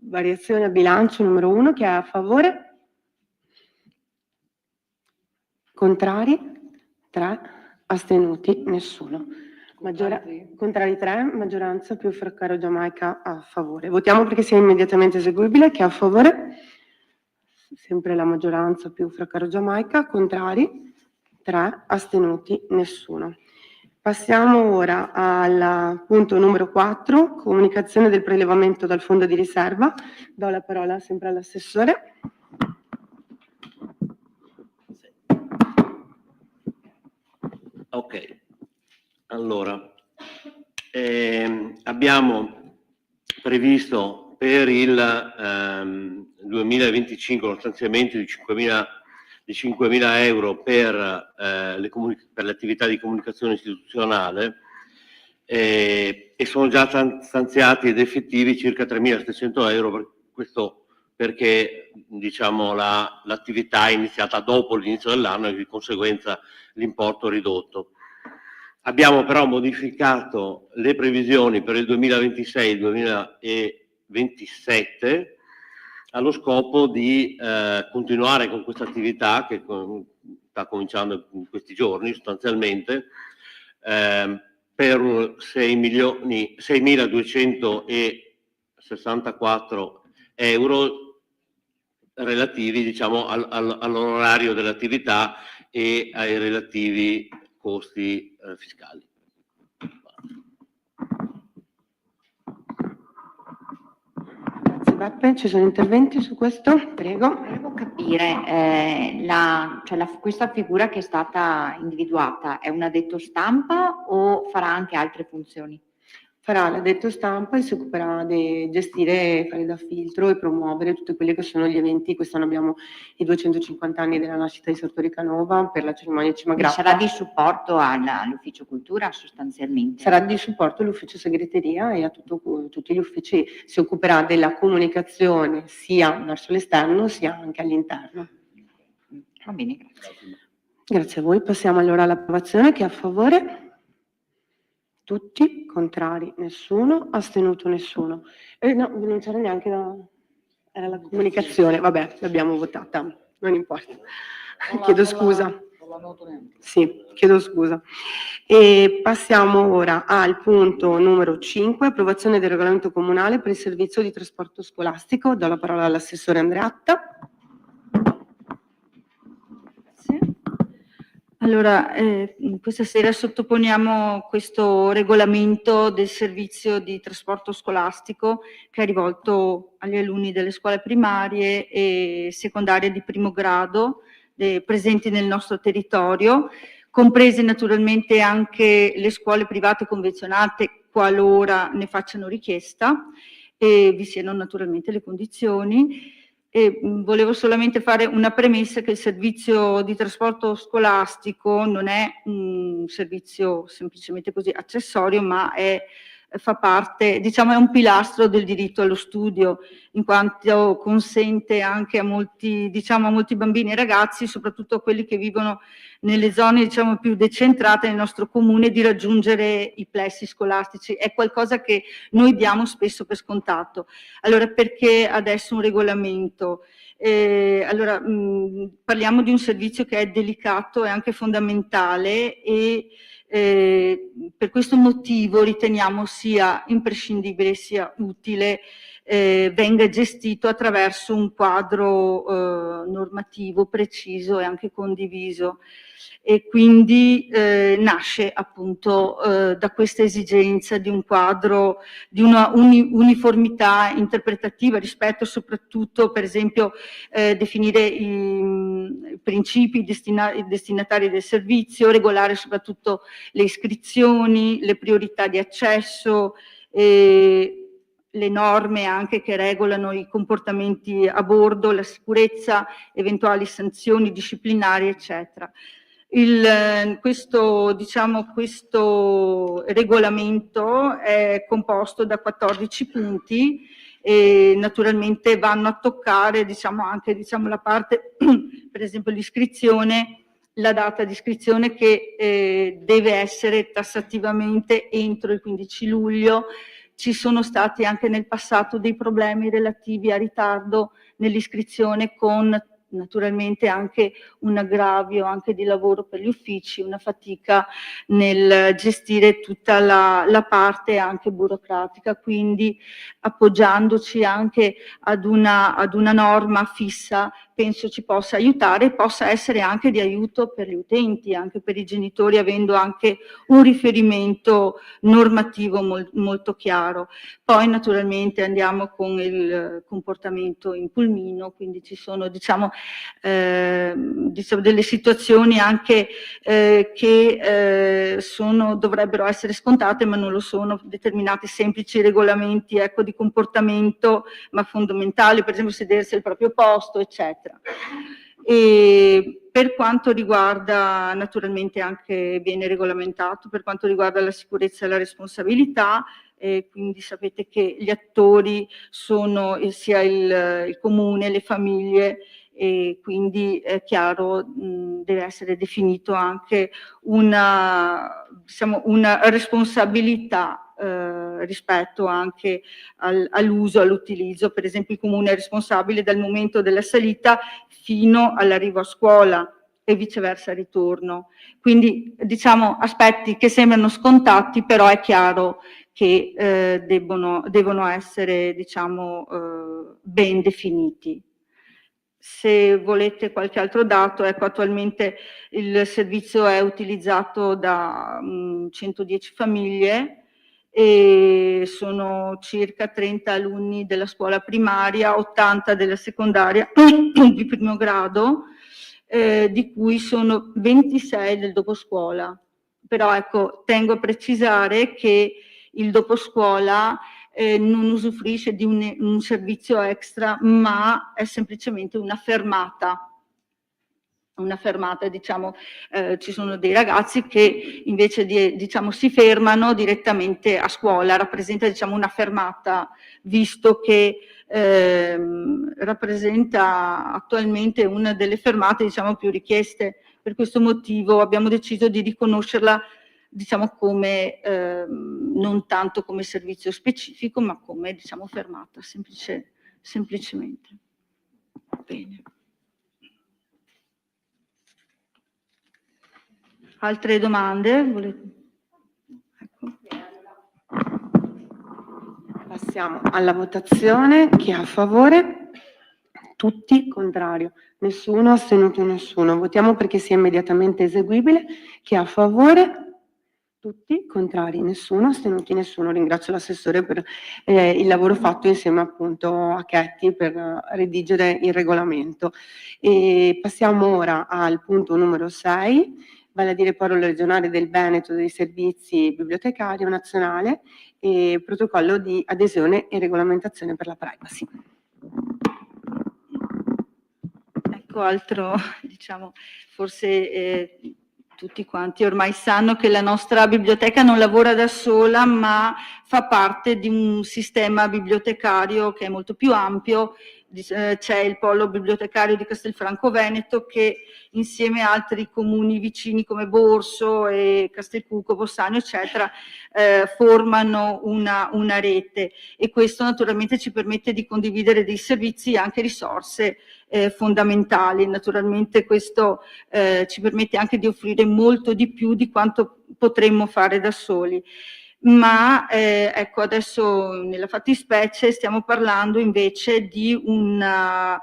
variazione a bilancio numero 1. Chi è a favore? Contrari? 3. Astenuti? Nessuno. Contrari 3, maggioranza più Fraccaro Giamaica a favore. Votiamo perché sia immediatamente eseguibile. Chi è a favore? Sempre la maggioranza più Fraccaro Giamaica. Contrari? 3. Astenuti? Nessuno. Passiamo ora al punto numero 4, comunicazione del prelevamento dal fondo di riserva. Do la parola sempre all'assessore. Ok, allora abbiamo previsto per il 2025 lo stanziamento di 5.000 euro per le attività di comunicazione istituzionale e sono già stanziati ed effettivi circa 3.700 euro, per questo perché diciamo l'attività è iniziata dopo l'inizio dell'anno e di conseguenza l'importo ridotto. Abbiamo però modificato le previsioni per il 2026 e il 2027 allo scopo di continuare con questa attività che sta cominciando in questi giorni sostanzialmente, per 6.264 euro relativi diciamo all'onorario dell'attività e ai relativi costi fiscali. Grazie Beppe, ci sono interventi su questo? Prego. Volevo capire, questa figura che è stata individuata è un addetto stampa o farà anche altre funzioni? Farà l'addetto stampa e si occuperà di gestire, fare da filtro e promuovere tutti quelli che sono gli eventi. Quest'anno abbiamo i 250 anni della nascita di Sartori Canova per la cerimonia Cimagrappa. Sarà di supporto all'ufficio cultura sostanzialmente? Sarà di supporto all'ufficio segreteria e a tutti gli uffici. Si occuperà della comunicazione sia verso l'esterno sia anche all'interno. Va bene, grazie. Grazie a voi. Passiamo allora all'approvazione. Chi è a favore? Tutti, contrari nessuno, astenuto nessuno. No, non c'era neanche era la comunicazione, vabbè, l'abbiamo votata, non importa. Chiedo scusa. Sì, chiedo scusa. E passiamo ora al punto numero 5, approvazione del regolamento comunale per il servizio di trasporto scolastico. Do la parola all'assessore Andreatta. Allora, questa sera sottoponiamo questo regolamento del servizio di trasporto scolastico che è rivolto agli alunni delle scuole primarie e secondarie di primo grado presenti nel nostro territorio, comprese naturalmente anche le scuole private convenzionate qualora ne facciano richiesta e vi siano naturalmente le condizioni. E volevo solamente fare una premessa che il servizio di trasporto scolastico non è un servizio semplicemente così accessorio, ma fa parte, diciamo, è un pilastro del diritto allo studio, in quanto consente anche a molti, diciamo, a molti bambini e ragazzi, soprattutto a quelli che vivono nelle zone, diciamo, più decentrate nel nostro comune, di raggiungere i plessi scolastici. È qualcosa che noi diamo spesso per scontato. Allora, perché adesso un regolamento? Allora, parliamo di un servizio che è delicato e anche fondamentale, e per questo motivo riteniamo sia imprescindibile, sia utile venga gestito attraverso un quadro normativo preciso e anche condiviso, e quindi nasce appunto da questa esigenza di un quadro, di una uniformità interpretativa rispetto soprattutto, per esempio, definire i principi destinatari del servizio, regolare soprattutto le iscrizioni, le priorità di accesso, le norme anche che regolano i comportamenti a bordo, la sicurezza, eventuali sanzioni disciplinari, eccetera. Questo regolamento è composto da 14 punti e naturalmente vanno a toccare, anche la parte, per esempio l'iscrizione, la data di iscrizione che deve essere tassativamente entro il 15 luglio. Ci sono stati anche nel passato dei problemi relativi a ritardo nell'iscrizione, con naturalmente anche un aggravio anche di lavoro per gli uffici, una fatica nel gestire tutta la parte anche burocratica. Quindi, appoggiandoci anche ad una norma fissa, penso ci possa aiutare e possa essere anche di aiuto per gli utenti, anche per i genitori, avendo anche un riferimento normativo molto chiaro. Poi naturalmente andiamo con il comportamento in pulmino, quindi ci sono delle situazioni anche che dovrebbero essere scontate, ma non lo sono, determinati semplici regolamenti di comportamento, ma fondamentali, per esempio sedersi al proprio posto, eccetera. E per quanto riguarda, naturalmente anche viene regolamentato per quanto riguarda la sicurezza e la responsabilità, quindi sapete che gli attori sono sia il comune, le famiglie, e quindi è chiaro, deve essere definito anche una responsabilità rispetto anche all'uso, all'utilizzo. Per esempio il comune è responsabile dal momento della salita fino all'arrivo a scuola e viceversa al ritorno. Quindi aspetti che sembrano scontati, però è chiaro che devono essere ben definiti. Se volete qualche altro dato, attualmente il servizio è utilizzato da 110 famiglie e sono circa 30 alunni della scuola primaria, 80 della secondaria di primo grado, di cui sono 26 del doposcuola. Però tengo a precisare che il doposcuola non usufruisce di un servizio extra, ma è semplicemente una fermata. Ci sono dei ragazzi che invece si fermano direttamente a scuola, rappresenta una fermata, visto che rappresenta attualmente una delle fermate più richieste. Per questo motivo abbiamo deciso di riconoscerla come non tanto come servizio specifico, ma come fermata semplicemente. Bene. Altre domande? Passiamo alla votazione. Chi è a favore? Tutti. Contrario? Nessuno. Astenuto? Nessuno. Votiamo perché sia immediatamente eseguibile. Chi è a favore? Tutti. Contrari? Nessuno. Astenuti? Nessuno. Ringrazio l'assessore per il lavoro fatto insieme appunto a Chetti per redigere il regolamento. E passiamo ora al punto numero 6, vale a dire Polo regionale del Veneto dei servizi bibliotecario nazionale e protocollo di adesione e regolamentazione per la privacy. dico altro, diciamo, forse tutti quanti ormai sanno che la nostra biblioteca non lavora da sola, ma fa parte di un sistema bibliotecario che è molto più ampio. C'è il polo bibliotecario di Castelfranco Veneto che insieme a altri comuni vicini come Borso e Castelcuco, Bossano eccetera formano una rete, e questo naturalmente ci permette di condividere dei servizi e anche risorse fondamentali. Naturalmente questo ci permette anche di offrire molto di più di quanto potremmo fare da soli. Ma ecco, adesso nella fattispecie stiamo parlando invece di un'altra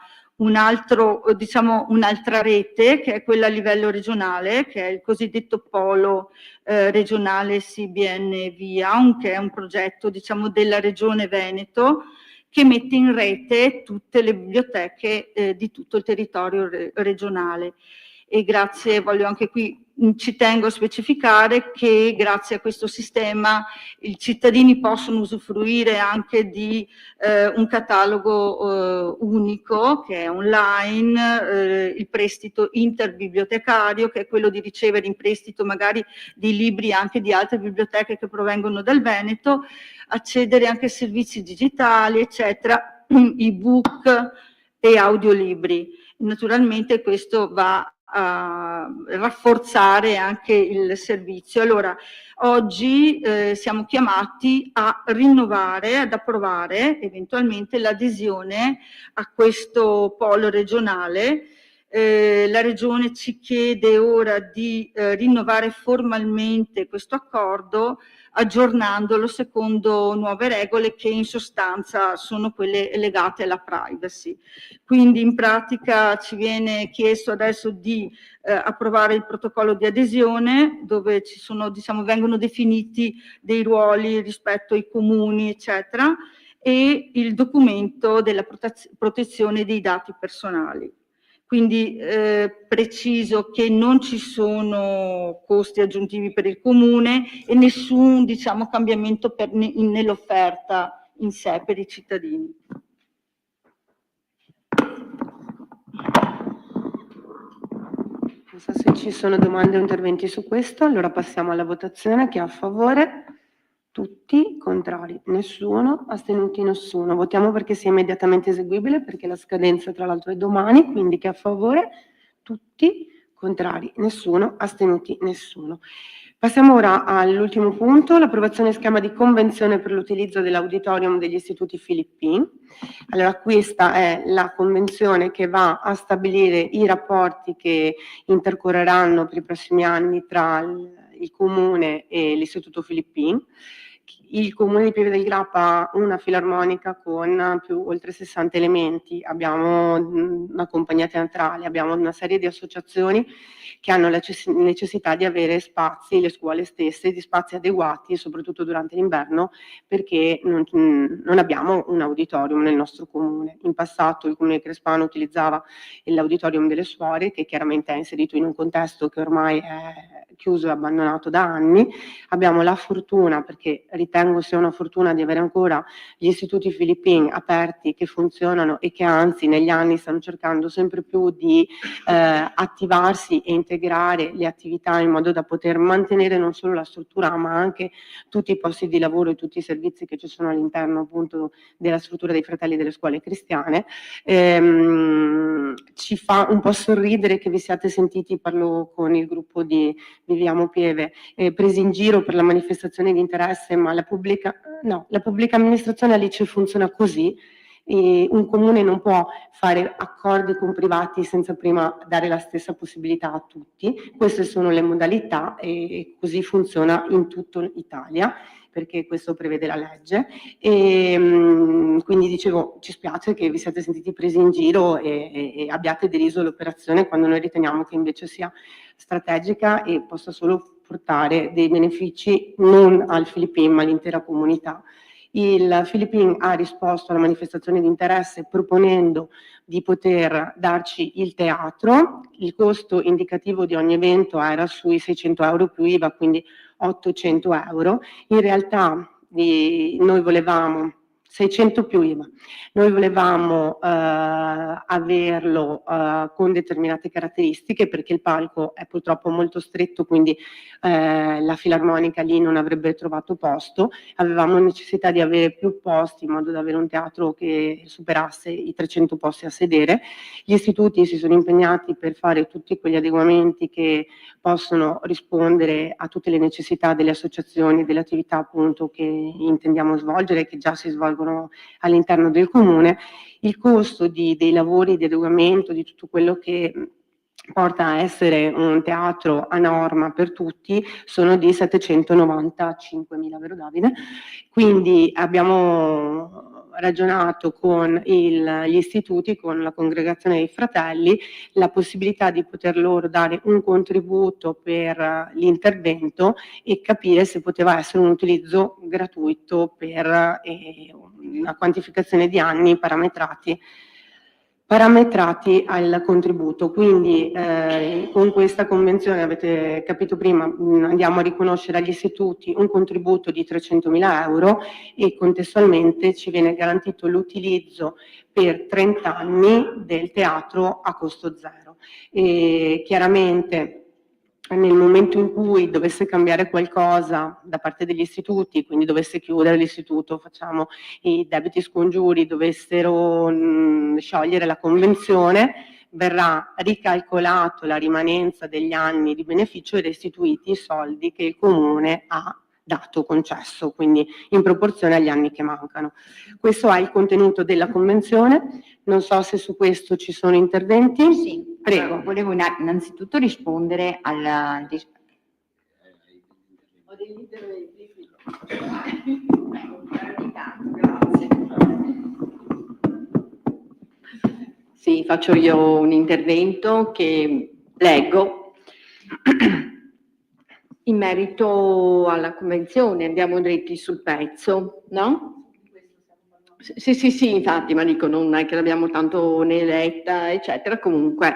rete, che è quella a livello regionale, che è il cosiddetto polo regionale CBN Via, che è un progetto, diciamo, della Regione Veneto, che mette in rete tutte le biblioteche di tutto il territorio regionale. E grazie, voglio anche qui, ci tengo a specificare che grazie a questo sistema i cittadini possono usufruire anche di un catalogo unico che è online, il prestito interbibliotecario, che è quello di ricevere in prestito magari dei libri anche di altre biblioteche che provengono dal Veneto, accedere anche a servizi digitali, eccetera, ebook e audiolibri. Naturalmente questo va a rafforzare anche il servizio. Allora, oggi siamo chiamati a rinnovare, ad approvare eventualmente l'adesione a questo polo regionale. La Regione ci chiede ora di rinnovare formalmente questo accordo, aggiornandolo secondo nuove regole che in sostanza sono quelle legate alla privacy. Quindi in pratica ci viene chiesto adesso di approvare il protocollo di adesione, dove ci sono, diciamo, vengono definiti dei ruoli rispetto ai comuni, eccetera, e il documento della protezione dei dati personali. Quindi preciso che non ci sono costi aggiuntivi per il comune e nessun, diciamo, cambiamento nell'offerta in sé per i cittadini. Non so se ci sono domande o interventi su questo, allora passiamo alla votazione. Chi è a favore? Tutti, contrari, nessuno, astenuti nessuno. Votiamo perché sia immediatamente eseguibile, perché la scadenza tra l'altro è domani, quindi chi è a favore? Tutti, contrari, nessuno, astenuti nessuno. Passiamo ora all'ultimo punto, l'approvazione schema di convenzione per l'utilizzo dell'auditorium degli istituti filippini. Allora, questa è la convenzione che va a stabilire i rapporti che intercorreranno per i prossimi anni tra il Comune e l'Istituto Filippini. Il Comune di Pieve del Grappa ha una filarmonica con oltre 60 elementi, abbiamo una compagnia teatrale, abbiamo una serie di associazioni che hanno la necessità di avere spazi, le scuole stesse, di spazi adeguati, soprattutto durante l'inverno, perché non abbiamo un auditorium nel nostro comune. In passato il Comune di Crespano utilizzava l'auditorium delle suore, che chiaramente è inserito in un contesto che ormai è chiuso e abbandonato da anni. Abbiamo la fortuna, perché ritengo sia una fortuna, di avere ancora gli istituti filippini aperti, che funzionano e che anzi negli anni stanno cercando sempre più di attivarsi e integrare le attività in modo da poter mantenere non solo la struttura ma anche tutti i posti di lavoro e tutti i servizi che ci sono all'interno appunto della struttura dei Fratelli delle Scuole Cristiane. Ci fa un po' sorridere che vi siate sentiti, parlo con il gruppo di Viviamo Pieve, presi in giro per la manifestazione di interesse, ma la pubblica amministrazione Alice funziona così. Un comune non può fare accordi con privati senza prima dare la stessa possibilità a tutti. Queste sono le modalità e così funziona in tutta Italia, perché questo prevede la legge. Quindi dicevo, ci spiace che vi siate sentiti presi in giro e abbiate deriso l'operazione, quando noi riteniamo che invece sia strategica e possa solo portare dei benefici non al Filippin ma all'intera comunità. Il Filippin ha risposto alla manifestazione di interesse proponendo di poter darci il teatro. Il costo indicativo di ogni evento era sui 600 euro più IVA, quindi 800 euro. In realtà noi volevamo 600 più IVA. Noi volevamo averlo con determinate caratteristiche, perché il palco è purtroppo molto stretto, quindi la filarmonica lì non avrebbe trovato posto. Avevamo necessità di avere più posti in modo da avere un teatro che superasse i 300 posti a sedere. Gli istituti si sono impegnati per fare tutti quegli adeguamenti che possono rispondere a tutte le necessità delle associazioni e delle attività appunto che intendiamo svolgere e che già si svolgono all'interno del comune. Il costo dei lavori di adeguamento, di tutto quello che porta a essere un teatro a norma per tutti, sono di 795.000, vero Davide? Quindi abbiamo ragionato con gli istituti, con la congregazione dei fratelli, la possibilità di poter loro dare un contributo per l'intervento e capire se poteva essere un utilizzo gratuito per una quantificazione di anni parametrati al contributo. Quindi con questa convenzione, avete capito prima, andiamo a riconoscere agli istituti un contributo di 300.000 euro e contestualmente ci viene garantito l'utilizzo per 30 anni del teatro a costo zero. E chiaramente nel momento in cui dovesse cambiare qualcosa da parte degli istituti, quindi dovesse chiudere l'istituto, facciamo i debiti scongiuri, dovessero sciogliere la convenzione, verrà ricalcolato la rimanenza degli anni di beneficio e restituiti i soldi che il comune ha dato, concesso, quindi in proporzione agli anni che mancano. Questo è il contenuto della convenzione. Non so se su questo ci sono interventi. Sì, Prego. allora, volevo innanzitutto rispondere alla... Ho degli interventi. Grazie. Sì, faccio io un intervento che leggo in merito alla convenzione. Andiamo dritti sul pezzo, no? Sì, infatti, ma dico, non è che l'abbiamo tanto né letta, eccetera. Comunque,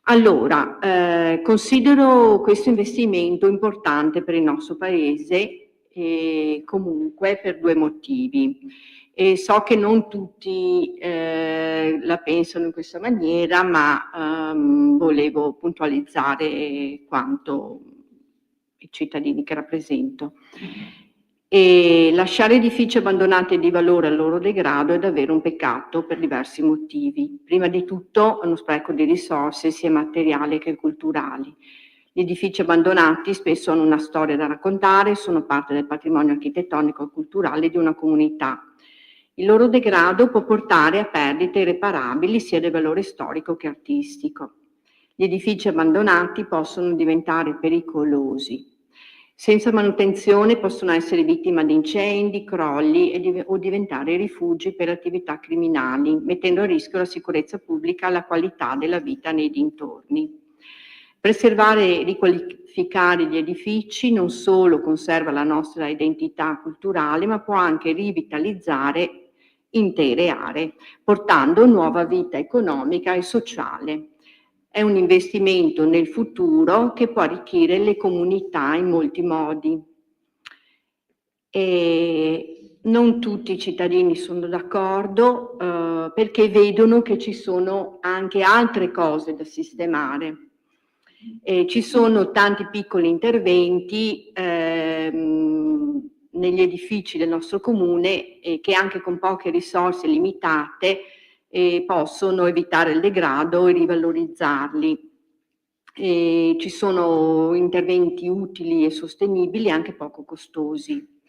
allora, considero questo investimento importante per il nostro paese e comunque per due motivi. E so che non tutti la pensano in questa maniera, ma volevo puntualizzare quanto i cittadini che rappresento. E lasciare edifici abbandonati di valore al loro degrado è davvero un peccato per diversi motivi. Prima di tutto uno spreco di risorse sia materiali che culturali. Gli edifici abbandonati spesso hanno una storia da raccontare, sono parte del patrimonio architettonico e culturale di una comunità. Il loro degrado può portare a perdite irreparabili sia del valore storico che artistico. Gli edifici abbandonati possono diventare pericolosi. Senza manutenzione possono essere vittima di incendi, crolli o diventare rifugi per attività criminali, mettendo a rischio la sicurezza pubblica e la qualità della vita nei dintorni. Preservare e riqualificare gli edifici non solo conserva la nostra identità culturale, ma può anche rivitalizzare intere aree, portando nuova vita economica e sociale. È un investimento nel futuro che può arricchire le comunità in molti modi. E non tutti i cittadini sono d'accordo perché vedono che ci sono anche altre cose da sistemare. Ci sono tanti piccoli interventi negli edifici del nostro comune che anche con poche risorse limitate possono evitare il degrado e rivalorizzarli. Ci sono interventi utili e sostenibili, anche poco costosi.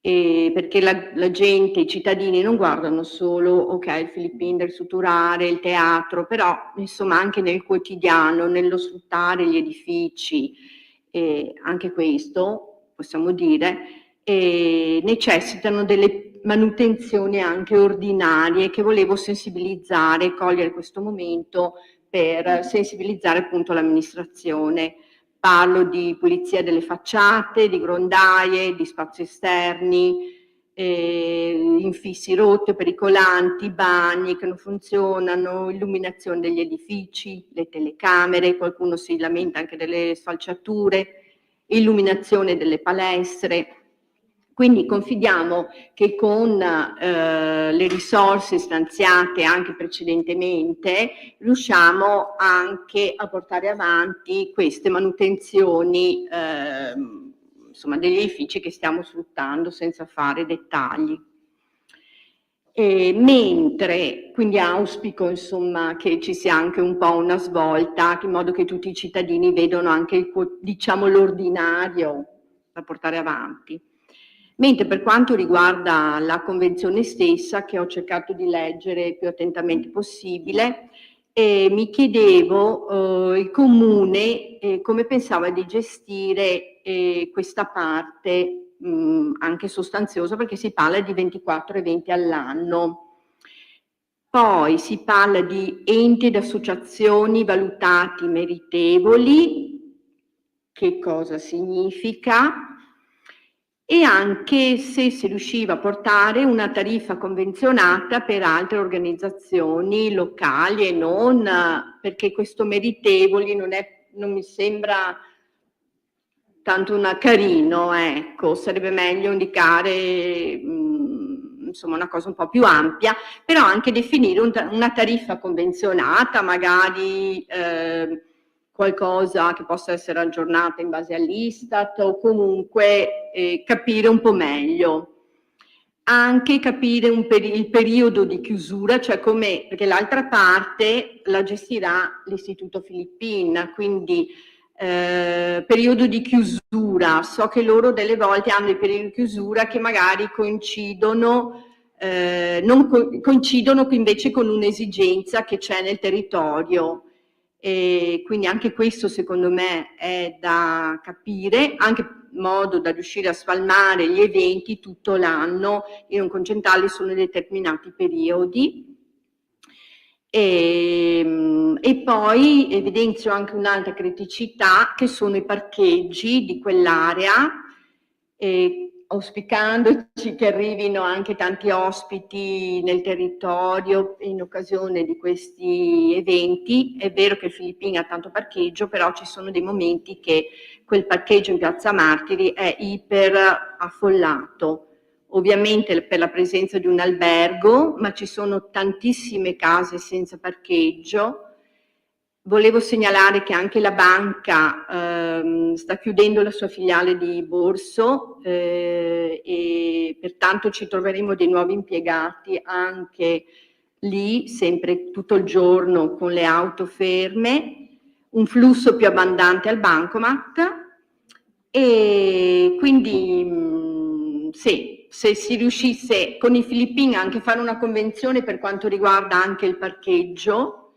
Perché la gente, i cittadini non guardano solo, ok, il Filippin del suturare, il teatro, però insomma anche nel quotidiano, nello sfruttare gli edifici, anche questo possiamo dire, necessitano delle manutenzioni anche ordinarie che volevo sensibilizzare, cogliere questo momento per sensibilizzare appunto l'amministrazione. Parlo di pulizia delle facciate, di grondaie, di spazi esterni, infissi rotti o pericolanti, bagni che non funzionano, illuminazione degli edifici, le telecamere, qualcuno si lamenta anche delle sfalciature, illuminazione delle palestre. Quindi confidiamo che con le risorse stanziate anche precedentemente riusciamo anche a portare avanti queste manutenzioni insomma, degli edifici che stiamo sfruttando senza fare dettagli. Mentre quindi auspico insomma che ci sia anche un po' una svolta in modo che tutti i cittadini vedano anche diciamo l'ordinario da portare avanti. Mentre per quanto riguarda la convenzione stessa, che ho cercato di leggere il più attentamente possibile, mi chiedevo il Comune come pensava di gestire questa parte anche sostanziosa, perché si parla di 24 eventi all'anno. Poi si parla di enti ed associazioni valutati meritevoli, che cosa significa? E anche se si riusciva a portare una tariffa convenzionata per altre organizzazioni locali e non, perché questo meritevoli non mi sembra tanto carino, ecco, sarebbe meglio indicare insomma una cosa un po' più ampia, però anche definire una tariffa convenzionata, magari qualcosa che possa essere aggiornata in base all'Istat o comunque capire un po' meglio. Anche capire il periodo di chiusura, cioè come, perché l'altra parte la gestirà l'Istituto Filippin, quindi periodo di chiusura, so che loro delle volte hanno dei periodi di chiusura che magari coincidono, non coincidono invece con un'esigenza che c'è nel territorio, e quindi anche questo secondo me è da capire, anche in modo da riuscire a spalmare gli eventi tutto l'anno e non concentrarli solo in determinati periodi. E poi evidenzio anche un'altra criticità che sono i parcheggi di quell'area, auspicandoci che arrivino anche tanti ospiti nel territorio in occasione di questi eventi. È vero che il Filippin ha tanto parcheggio, però ci sono dei momenti che quel parcheggio in Piazza Martiri è iper affollato. Ovviamente per la presenza di un albergo, ma ci sono tantissime case senza parcheggio. Volevo segnalare che anche la banca sta chiudendo la sua filiale di Borso e pertanto ci troveremo dei nuovi impiegati anche lì, sempre tutto il giorno con le auto ferme, un flusso più abbondante al bancomat e quindi sì. Se si riuscisse con i Filippini anche a fare una convenzione per quanto riguarda anche il parcheggio,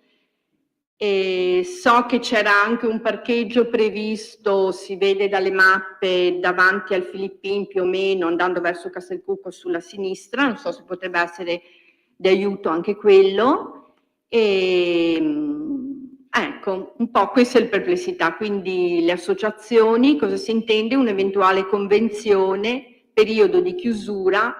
so che c'era anche un parcheggio previsto, si vede dalle mappe, davanti al Filippin più o meno, andando verso Castelcucco sulla sinistra, non so se potrebbe essere di aiuto anche quello. Ecco, un po' questa è la perplessità, quindi le associazioni, cosa si intende? Un'eventuale convenzione, periodo di chiusura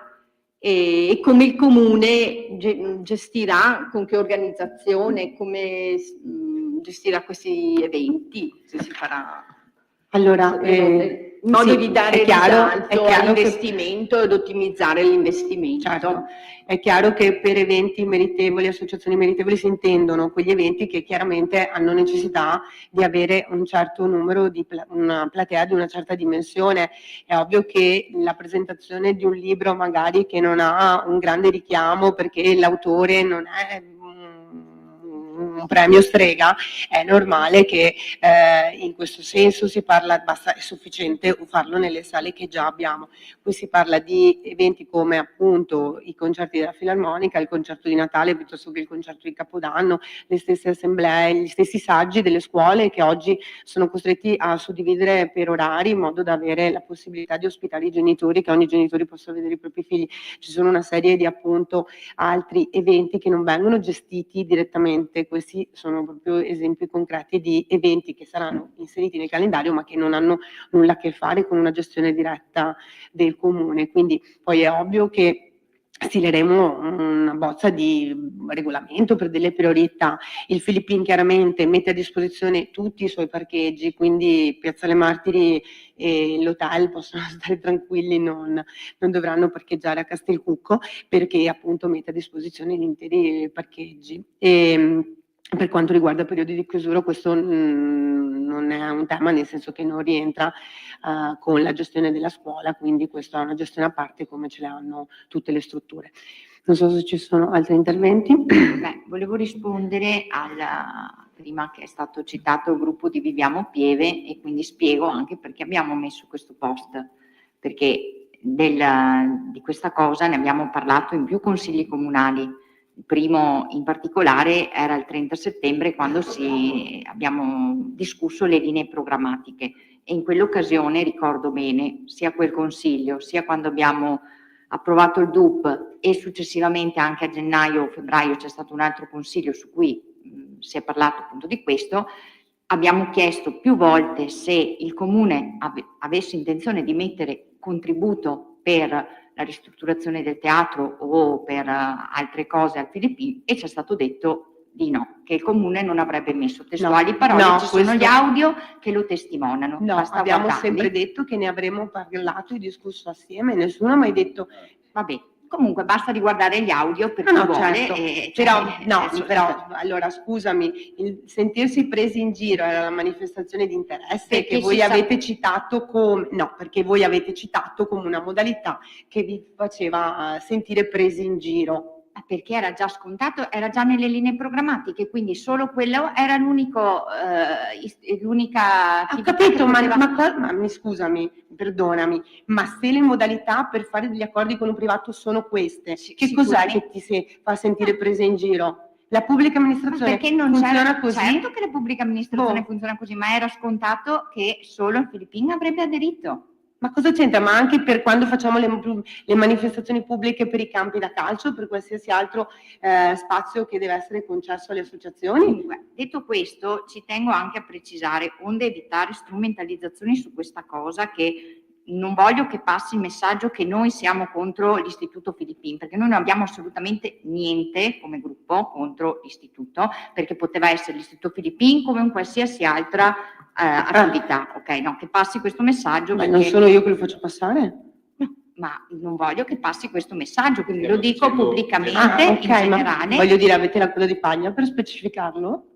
e come il Comune gestirà, con che organizzazione, come gestirà questi eventi, se si farà. Allora, in modo sì, di dare risalto all'investimento ed ottimizzare l'investimento. Certo, è chiaro che per eventi meritevoli, associazioni meritevoli si intendono quegli eventi che chiaramente hanno necessità di avere un certo numero di una platea di una certa dimensione. È ovvio che la presentazione di un libro magari che non ha un grande richiamo perché l'autore non è un premio strega, è normale che in questo senso si parla, è sufficiente farlo nelle sale che già abbiamo. Qui si parla di eventi come appunto i concerti della Filarmonica, il concerto di Natale piuttosto che il concerto di Capodanno, le stesse assemblee, gli stessi saggi delle scuole che oggi sono costretti a suddividere per orari in modo da avere la possibilità di ospitare i genitori, che ogni genitore possa vedere i propri figli. Ci sono una serie di appunto altri eventi che non vengono gestiti direttamente. Questi sono proprio esempi concreti di eventi che saranno inseriti nel calendario ma che non hanno nulla a che fare con una gestione diretta del Comune. Quindi poi è ovvio che stileremo una bozza di regolamento per delle priorità. Il Filippin chiaramente mette a disposizione tutti i suoi parcheggi, quindi Piazzale Martiri e l'hotel possono stare tranquilli, non dovranno parcheggiare a Castelcucco, perché appunto mette a disposizione gli interi parcheggi. Per quanto riguarda periodi di chiusura, questo non è un tema, nel senso che non rientra con la gestione della scuola, quindi questa è una gestione a parte come ce le hanno tutte le strutture. Non so se ci sono altri interventi. Beh, volevo rispondere prima che è stato citato il gruppo di Viviamo Pieve, e quindi spiego anche perché abbiamo messo questo post, perché di questa cosa ne abbiamo parlato in più consigli comunali. Il primo in particolare era il 30 settembre, quando abbiamo discusso le linee programmatiche, e in quell'occasione ricordo bene sia quel consiglio, sia quando abbiamo approvato il DUP, e successivamente anche a gennaio o febbraio c'è stato un altro consiglio su cui si è parlato appunto di questo. Abbiamo chiesto più volte se il Comune avesse intenzione di mettere contributo per la ristrutturazione del teatro o per altre cose al Filippin, e ci è stato detto di no, che il Comune non avrebbe messo testuali parole, ci sono gli audio che lo testimoniano. No, abbiamo sempre detto che ne avremmo parlato e discusso assieme, nessuno ha mai detto. Vabbè, comunque basta riguardare gli audio per chi vuole. Certo. Però allora scusami, il sentirsi presi in giro era la manifestazione di interesse perché che voi avete citato come, no, perché voi avete citato come una modalità che vi faceva sentire presi in giro. Perché era già scontato, era già nelle linee programmatiche, quindi solo quello era l'unica. Ho capito, ma scusami, perdonami, ma se le modalità per fare degli accordi con un privato sono queste, che cos'è che ti fa sentire presa in giro? La pubblica amministrazione funziona così? Certo che la pubblica amministrazione funziona così, ma era scontato che solo il Filippin avrebbe aderito. Ma cosa c'entra? Ma anche per quando facciamo le manifestazioni pubbliche per i campi da calcio, per qualsiasi altro spazio che deve essere concesso alle associazioni? Comunque, detto questo, ci tengo anche a precisare, onde evitare strumentalizzazioni su questa cosa, che non voglio che passi il messaggio che noi siamo contro l'Istituto Filippin, perché noi non abbiamo assolutamente niente come gruppo contro l'istituto, perché poteva essere l'Istituto Filippin come un qualsiasi altra attività, ok? No, che passi questo messaggio. Ma non sono io che lo faccio passare? No, ma non voglio che passi questo messaggio, quindi lo dico pubblicamente, in generale. Ma voglio dire, avete la coda di paglia per specificarlo?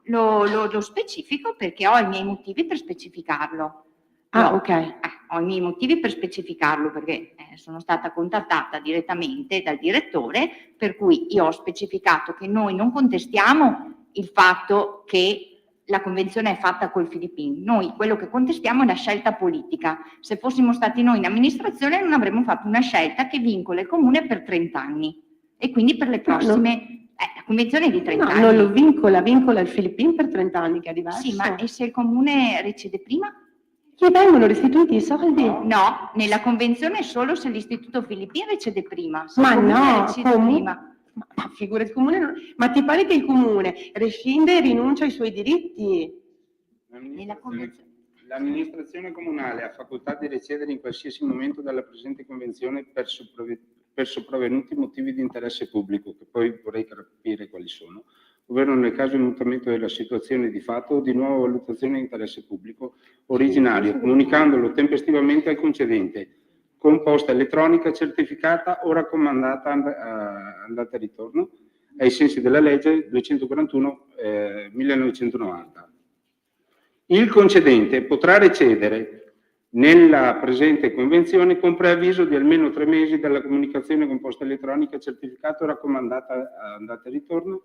No, lo specifico perché ho i miei motivi per specificarlo. Ok. Ho i miei motivi per specificarlo, perché sono stata contattata direttamente dal direttore, per cui io ho specificato che noi non contestiamo il fatto che la convenzione è fatta col Filippin. Noi quello che contestiamo è la scelta politica. Se fossimo stati noi in amministrazione non avremmo fatto una scelta che vincola il Comune per 30 anni e quindi per le prossime. La convenzione è di 30 anni. Non lo vincola il Filippin per 30 anni, che è diverso. Sì, ma e se il Comune recede prima? Gli vengono restituiti i soldi? No, nella convenzione solo se l'Istituto Filippin recede prima. Se Ma il Comune no, recede prima. Ma figura il Comune, ma ti pare che il Comune rescinde e rinuncia ai suoi diritti? L'amministrazione comunale ha facoltà di recedere in qualsiasi momento dalla presente convenzione per sopravvenuti motivi di interesse pubblico, che poi vorrei capire quali sono, ovvero nel caso di mutamento della situazione di fatto o di nuova valutazione di interesse pubblico originario, comunicandolo tempestivamente al concedente, con posta elettronica certificata o raccomandata andata e ritorno, ai sensi della legge 241/1990. Il concedente potrà recedere nella presente convenzione con preavviso di almeno 3 mesi dalla comunicazione con posta elettronica certificata o raccomandata andata e ritorno,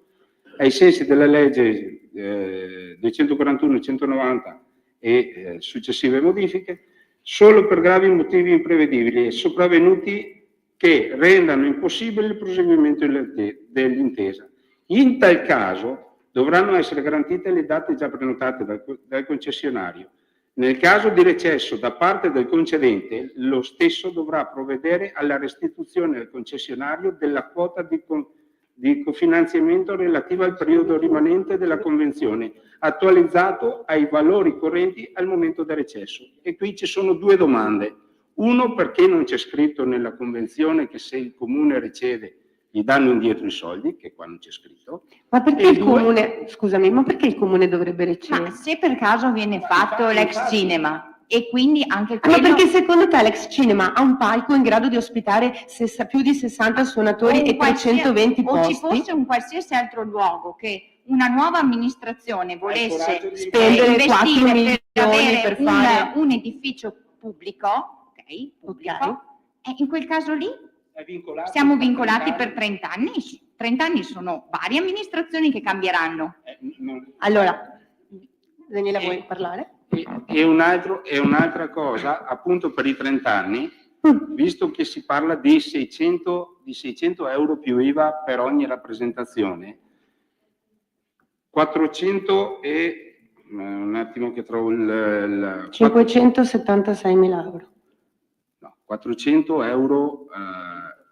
ai sensi della legge 241/190 e successive modifiche, solo per gravi motivi imprevedibili e sopravvenuti che rendano impossibile il proseguimento dell'intesa. In tal caso dovranno essere garantite le date già prenotate dal concessionario. Nel caso di recesso da parte del concedente, lo stesso dovrà provvedere alla restituzione al concessionario della quota di cofinanziamento relativa al periodo rimanente della convenzione, attualizzato ai valori correnti al momento del recesso. E qui ci sono 2 domande. Uno, perché non c'è scritto nella convenzione che se il comune riceve gli danno indietro i soldi, che qua non c'è scritto. Ma perché E il due- comune, scusami, ma perché il comune dovrebbe Ma ricevere? se per caso viene fatto l'ex cinema e quindi anche Ma quello... perché secondo te l'ex cinema ha un palco in grado di ospitare più di 60 suonatori o e un qualsiasi- 320 o ci posti? fosse un qualsiasi altro luogo che una nuova amministrazione volesse coraggio di spendere investire 4 milioni per avere per fare- un edificio pubblico, pubblico, e in quel caso lì È vincolato siamo per vincolati 30 per 30 anni. 30 anni sono varie amministrazioni che cambieranno. Allora, Daniela, vuoi parlare? E un'altra cosa, appunto per i 30 anni, visto che si parla di 600 euro più IVA per ogni rappresentazione, 400 e un attimo che trovo il 576.000 euro. no, 400 euro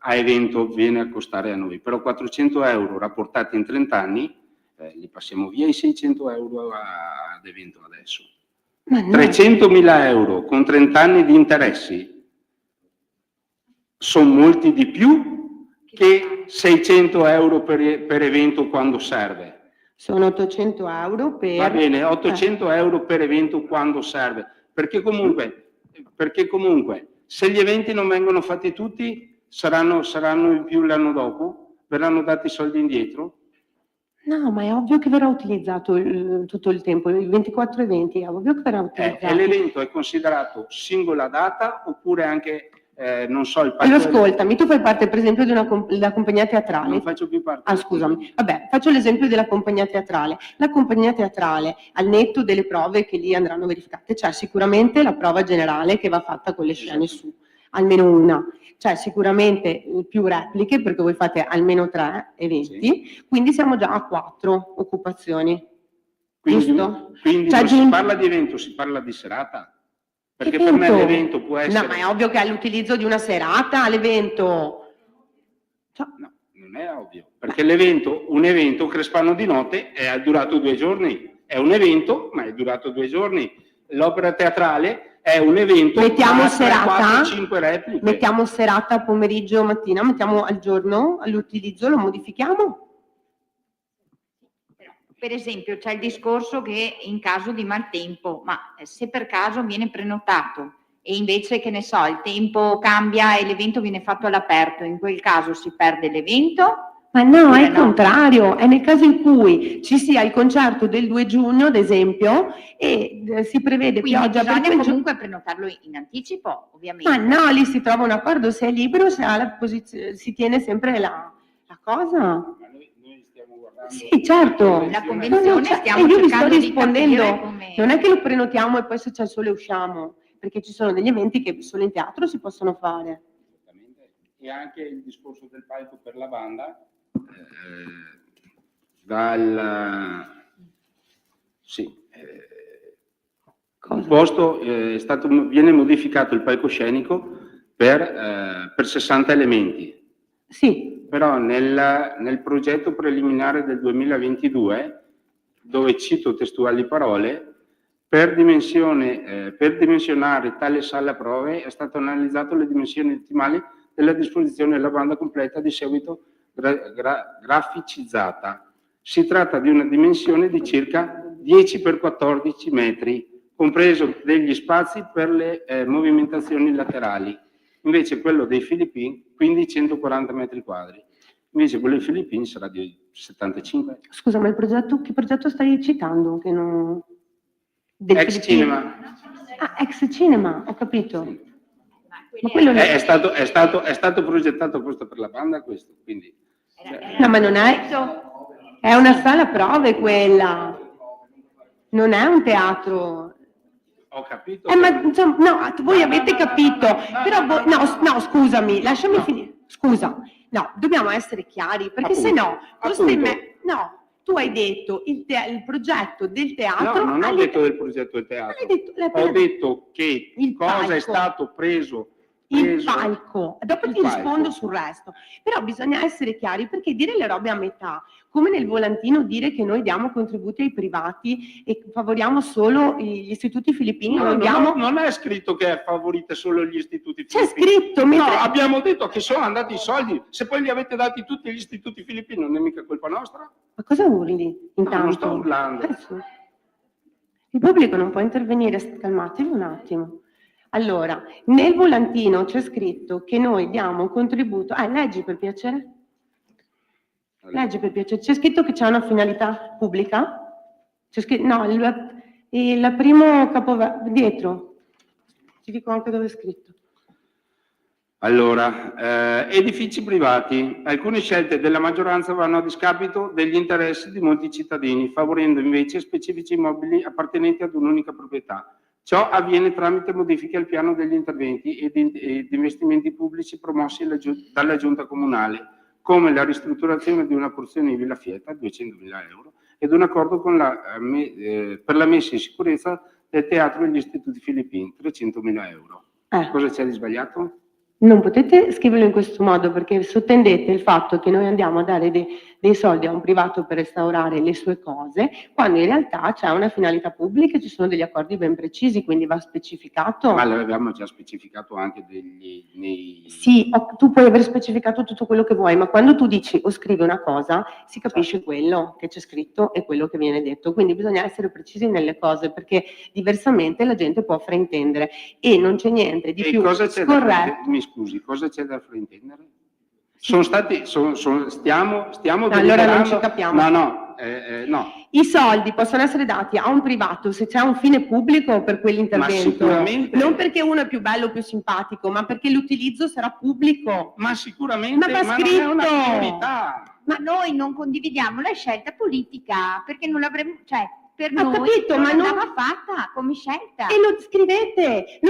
a evento viene a costare a noi, però 400 euro rapportati in 30 anni li passiamo via i 600 euro ad evento adesso. Ma no. 300.000 euro con 30 anni di interessi sono molti di più che 600 euro per evento quando serve. Sono 800 euro per... Va bene, 800 euro per evento quando serve, perché comunque se gli eventi non vengono fatti tutti, saranno in più l'anno dopo, verranno dati i soldi indietro. No, ma è ovvio che verrà utilizzato tutto il tempo, i 24 eventi, è ovvio che verrà utilizzato. E l'evento è considerato singola data oppure anche, non so, il Allora, palco... ascoltami, tu fai parte per esempio della compagnia teatrale. Non faccio più parte. Ah, scusami. Vabbè, faccio l'esempio della compagnia teatrale. La compagnia teatrale, al netto delle prove che lì andranno verificate, c'è sicuramente la prova generale che va fatta con le scene su, almeno una. C'è sicuramente più repliche, perché voi fate almeno 3 eventi, quindi siamo già a 4 occupazioni. Giusto? Quindi Cioè, non si parla di evento, si parla di serata. Perché per me l'evento può essere... No, ma è ovvio che all'utilizzo di una serata, l'evento... No, non è ovvio. Perché un evento Crespano di notte è durato 2 giorni. È un evento, ma è durato 2 giorni. L'opera teatrale è un evento, mettiamo ma serata, 4, 5 repliche. mettiamo serata, pomeriggio, mattina, mettiamo al giorno, all'utilizzo, lo modifichiamo? Per esempio c'è il discorso che in caso di maltempo, ma se per caso viene prenotato e invece, che ne so, il tempo cambia e l'evento viene fatto all'aperto, in quel caso si perde l'evento? Ma no, è il contrario, è nel caso in cui ci sia il concerto del 2 giugno, ad esempio, e si prevede Quindi pioggia per bisogna quel comunque prenotarlo in anticipo, ovviamente. Ma no, lì si trova un accordo, se è libero, se ha la posizione, si tiene sempre la cosa. Ma noi stiamo guardando... Sì, certo. La convenzione stiamo e io vi sto cercando di rispondendo, capire come... non è che lo prenotiamo e poi se c'è il sole usciamo, perché ci sono degli eventi che solo in teatro si possono fare. E anche il discorso del palco per la banda, il posto viene modificato il palcoscenico per 60 elementi. Sì. Però nel progetto preliminare del 2022, dove cito testuali parole, per dimensionare tale sala prove è stato analizzato le dimensioni ottimali della disposizione della banda completa di seguito graficizzata. Si tratta di una dimensione di circa 10 x 14 metri, compreso degli spazi per le movimentazioni laterali. Invece quello dei Filippini, quindi 140 metri quadri. Invece quello dei Filippini sarà di 75. Scusa, ma che progetto stai citando? Che non... Ex Cinema. Ah, Ex Cinema, ho capito. Ma quello È stato progettato questo per la banda, questo, quindi... No, ma non è... È una sala prove quella. Non è un teatro. Ho capito. Ma insomma, no, voi avete capito. Però no, scusami, lasciami finire. Scusa. No, dobbiamo essere chiari, perché se no... tu hai detto il progetto del teatro... No, non ho detto del progetto del teatro. Ho detto che cosa è stato preso il preso palco, dopo il ti palco. rispondo sul resto, però bisogna essere chiari, perché dire le robe a metà, come nel volantino dire che noi diamo contributi ai privati e favoriamo solo gli istituti filippini, No, non diamo... non è scritto che favorite solo gli istituti C'è filippini. scritto, No, mentre... abbiamo detto che sono andati i soldi, se poi li avete dati tutti agli istituti filippini non è mica colpa nostra? Ma cosa urli No, intanto? non sto urlando. Adesso. Il pubblico non può intervenire, calmatevi un attimo. Allora, nel volantino c'è scritto che noi diamo un contributo... leggi per piacere? Leggi per piacere. C'è scritto che c'è una finalità pubblica? C'è scritto... No, il primo capoverso... Dietro. Ti dico anche dove è scritto. Allora, edifici privati. Alcune scelte della maggioranza vanno a discapito degli interessi di molti cittadini, favorendo invece specifici immobili appartenenti ad un'unica proprietà. Ciò avviene tramite modifiche al piano degli interventi e di investimenti pubblici promossi dalla Giunta Comunale, come la ristrutturazione di una porzione di Villa Fieta, 200.000 euro, ed un accordo con per la messa in sicurezza del teatro degli istituti filippini, 300.000 euro. Cosa c'è di sbagliato? Non potete scriverlo in questo modo, perché sottendete il fatto che noi andiamo a dare dei soldi a un privato per restaurare le sue cose, quando in realtà c'è una finalità pubblica e ci sono degli accordi ben precisi, quindi va specificato. Ma l'avevamo già specificato anche Sì, tu puoi aver specificato tutto quello che vuoi, ma quando tu dici o scrivi una cosa, si capisce quello che c'è scritto e quello che viene detto. Quindi bisogna essere precisi nelle cose, perché diversamente la gente può fraintendere e non c'è niente di più scorretto. Mi scusi, cosa c'è da fraintendere? Sono stati, stiamo allora non ci capiamo. No. I soldi possono essere dati a un privato se c'è un fine pubblico per quell'intervento. Ma sicuramente. Non perché uno è più bello o più simpatico, ma perché l'utilizzo sarà pubblico. Ma sicuramente, ma non è una priorità. Ma noi non condividiamo la scelta politica, perché non l'avremmo, cioè, per Ho noi capito, non ma non andava fatta come scelta. E lo scrivete.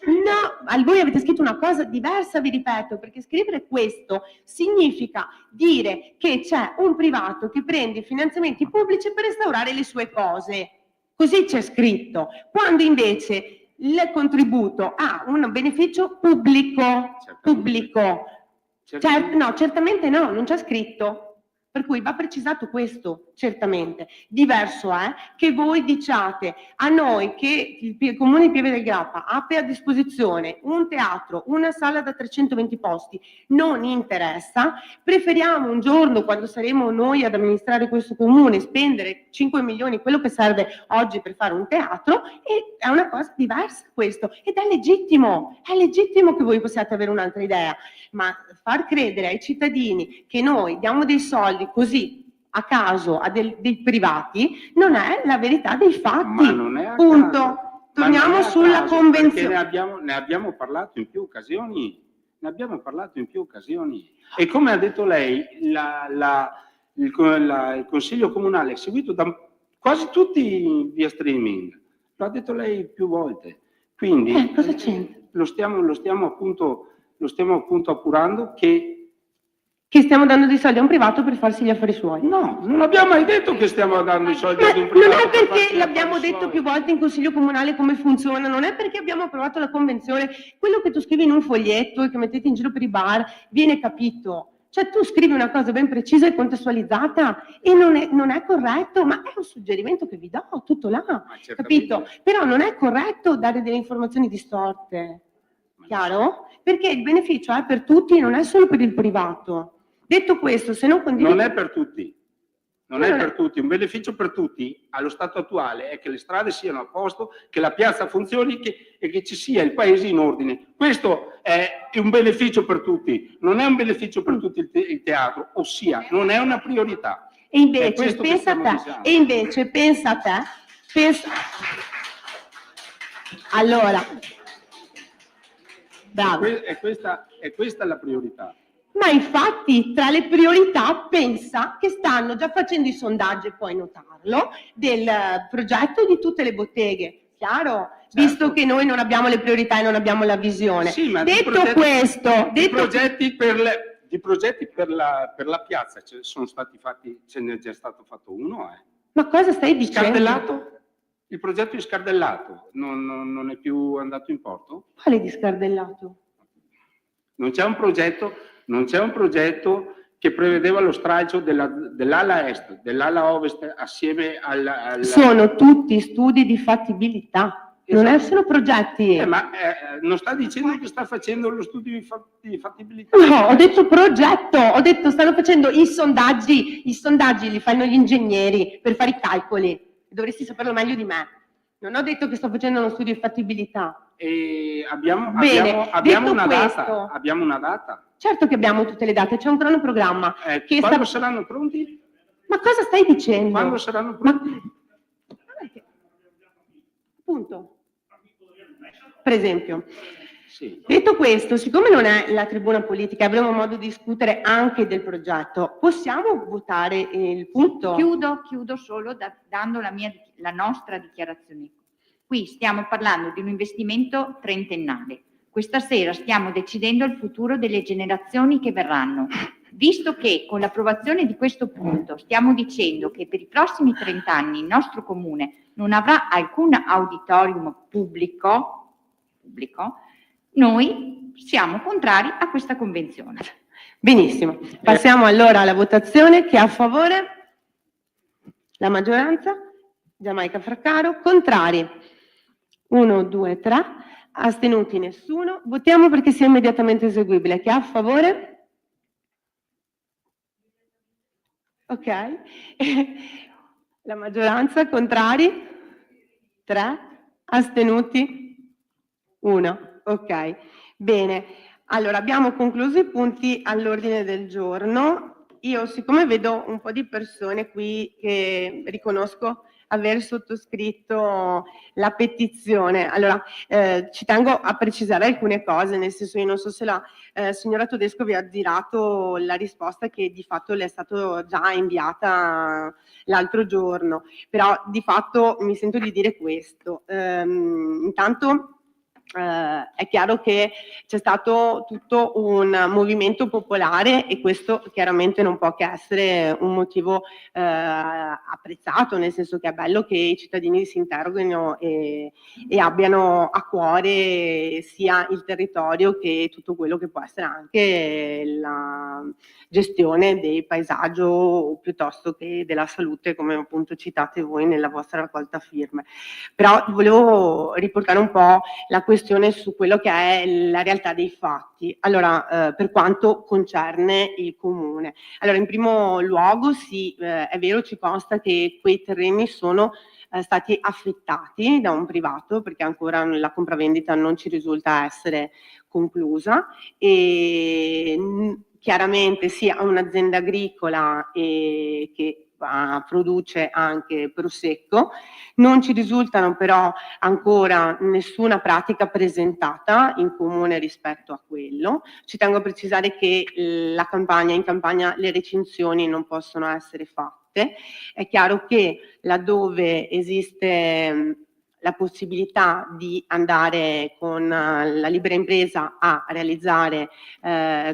No, voi avete scritto una cosa diversa, vi ripeto, perché scrivere questo significa dire che c'è un privato che prende finanziamenti pubblici per restaurare le sue cose. Così c'è scritto. Quando invece il contributo ha un beneficio pubblico. Certamente no, non c'è scritto. Per cui va precisato questo, certamente. Diverso è che voi diciate a noi che il Comune di Pieve del Grappa abbia a disposizione un teatro, una sala da 320 posti, non interessa, preferiamo un giorno, quando saremo noi ad amministrare questo Comune, spendere 5 milioni, quello che serve oggi per fare un teatro, e è una cosa diversa questo, ed è legittimo che voi possiate avere un'altra idea, ma far credere ai cittadini che noi diamo dei soldi così a caso a dei privati non è la verità dei fatti. Ma non è a punto. caso. Torniamo sulla caso, convenzione. Ne abbiamo parlato in più occasioni. E come ha detto lei, il Consiglio Comunale è seguito da quasi tutti via streaming. Lo ha detto lei più volte. Quindi cosa c'entra? Lo stiamo appunto appurando che stiamo dando dei soldi a un privato per farsi gli affari suoi. No, non abbiamo mai detto che stiamo dando i soldi ad un Non privato. è perché l'abbiamo detto più volte in Consiglio Comunale come funziona, non è perché abbiamo approvato la convenzione, quello che tu scrivi in un foglietto e che mettete in giro per i bar viene capito. Cioè tu scrivi una cosa ben precisa e contestualizzata e non è corretto, ma è un suggerimento che vi do, tutto là, capito? Però non è corretto dare delle informazioni distorte, chiaro? Perché il beneficio è per tutti, non è solo per il privato. Detto questo, se non condivido... Non è per tutti. Un beneficio per tutti allo stato attuale è che le strade siano a posto, che la piazza funzioni e che ci sia il paese in ordine. Questo è un beneficio per tutti, non è un beneficio per tutti il teatro, ossia non è una priorità. E invece pensa a te, allora, bravo. È questa la priorità. Ma infatti tra le priorità pensa che stanno già facendo i sondaggi, e puoi notarlo, del progetto di tutte le botteghe, chiaro? Certo. Visto che noi non abbiamo le priorità e non abbiamo la visione. Sì, ma detto questo... I progetti per la piazza sono stati fatti, ce n'è già stato fatto uno. Ma cosa stai dicendo? Scartellato? Il progetto di Scardellato non è più andato in porto? Quale di Scardellato? Non c'è un progetto che prevedeva lo stralcio dell'ala est, dell'ala ovest assieme al... Sono tutti studi di fattibilità, non Esatto. sono progetti. Non sta dicendo che sta facendo lo studio di fattibilità? No, ho detto progetto, ho detto stanno facendo i sondaggi li fanno gli ingegneri per fare i calcoli, dovresti saperlo meglio di me. Non ho detto che sto facendo uno studio di fattibilità. E abbiamo detto una questo, data, abbiamo una data. Certo che abbiamo tutte le date, c'è un cronoprogramma. Quando saranno pronti? Ma cosa stai dicendo? Quando saranno pronti? Appunto. Per esempio. Sì. Detto questo, siccome non è la tribuna politica, avremo modo di discutere anche del progetto, possiamo votare il punto? Chiudo solo dando la nostra dichiarazione. Qui stiamo parlando di un investimento trentennale. Questa sera stiamo decidendo il futuro delle generazioni che verranno. Visto che con l'approvazione di questo punto stiamo dicendo che per i prossimi 30 anni il nostro comune non avrà alcun auditorium pubblico, noi siamo contrari a questa convenzione. Benissimo, passiamo allora alla votazione. Chi è a favore? La maggioranza? Giamaica Fraccaro. Contrari? 1, 2, 3. Astenuti nessuno. Votiamo perché sia immediatamente eseguibile. Chi è a favore? Ok. La maggioranza. Contrari? 3. Astenuti? 1. Ok. Bene. Allora, abbiamo concluso i punti all'ordine del giorno. Io, siccome vedo un po' di persone qui che riconosco aver sottoscritto la petizione, allora ci tengo a precisare alcune cose, nel senso io non so se la signora Todesco vi ha girato la risposta che di fatto le è stata già inviata l'altro giorno, però di fatto mi sento di dire questo. Intanto è chiaro che c'è stato tutto un movimento popolare e questo chiaramente non può che essere un motivo apprezzato, nel senso che è bello che i cittadini si interroghino e abbiano a cuore sia il territorio che tutto quello che può essere anche la gestione del paesaggio piuttosto che della salute, come appunto citate voi nella vostra raccolta firme. Però volevo riportare un po' la questione su quello che è la realtà dei fatti. Allora, per quanto concerne il comune. Allora, in primo luogo, sì, è vero, ci consta che quei terreni sono stati affittati da un privato perché ancora la compravendita non ci risulta essere conclusa e chiaramente sì, ha un'azienda agricola che produce anche prosecco. Non ci risultano però ancora nessuna pratica presentata in comune rispetto a quello. Ci tengo a precisare che in campagna le recinzioni non possono essere fatte. È chiaro che laddove esiste la possibilità di andare con la libera impresa a realizzare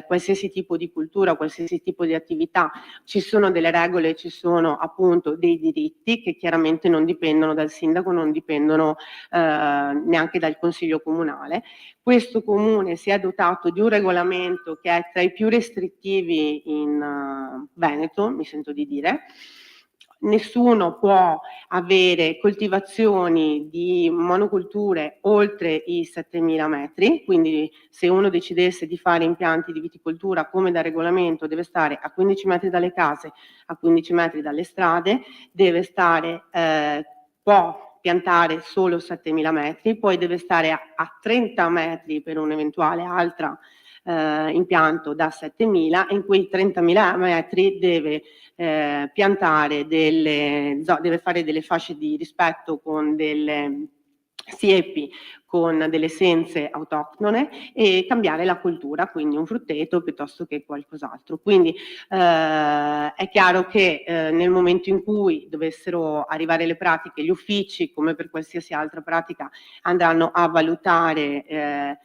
qualsiasi tipo di cultura, qualsiasi tipo di attività, ci sono delle regole, ci sono appunto dei diritti che chiaramente non dipendono dal sindaco, non dipendono neanche dal consiglio comunale. Questo comune si è dotato di un regolamento che è tra i più restrittivi in Veneto, mi sento di dire. Nessuno può avere coltivazioni di monoculture oltre i 7.000 metri, quindi se uno decidesse di fare impianti di viticoltura come da regolamento deve stare a 15 metri dalle case, a 15 metri dalle strade, può piantare solo 7.000 metri, poi deve stare a 30 metri per un'eventuale altra impianto da 7.000 e in quei 30.000 metri deve piantare deve fare delle fasce di rispetto con delle siepi con delle essenze autoctone e cambiare la coltura, quindi un frutteto piuttosto che qualcos'altro. Quindi è chiaro che nel momento in cui dovessero arrivare le pratiche, gli uffici, come per qualsiasi altra pratica, andranno a valutare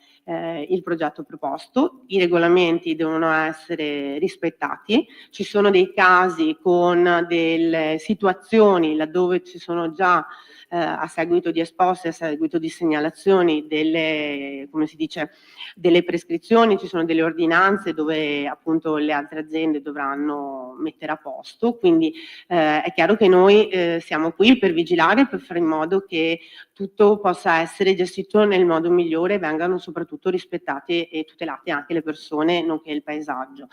il progetto proposto, i regolamenti devono essere rispettati, ci sono dei casi con delle situazioni laddove ci sono già a seguito di esposte, a seguito di segnalazioni, delle, come si dice, delle prescrizioni, ci sono delle ordinanze dove appunto le altre aziende dovranno mettere a posto, quindi è chiaro che noi siamo qui per vigilare, per fare in modo che tutto possa essere gestito nel modo migliore e vengano soprattutto rispettate e tutelate anche le persone, nonché il paesaggio.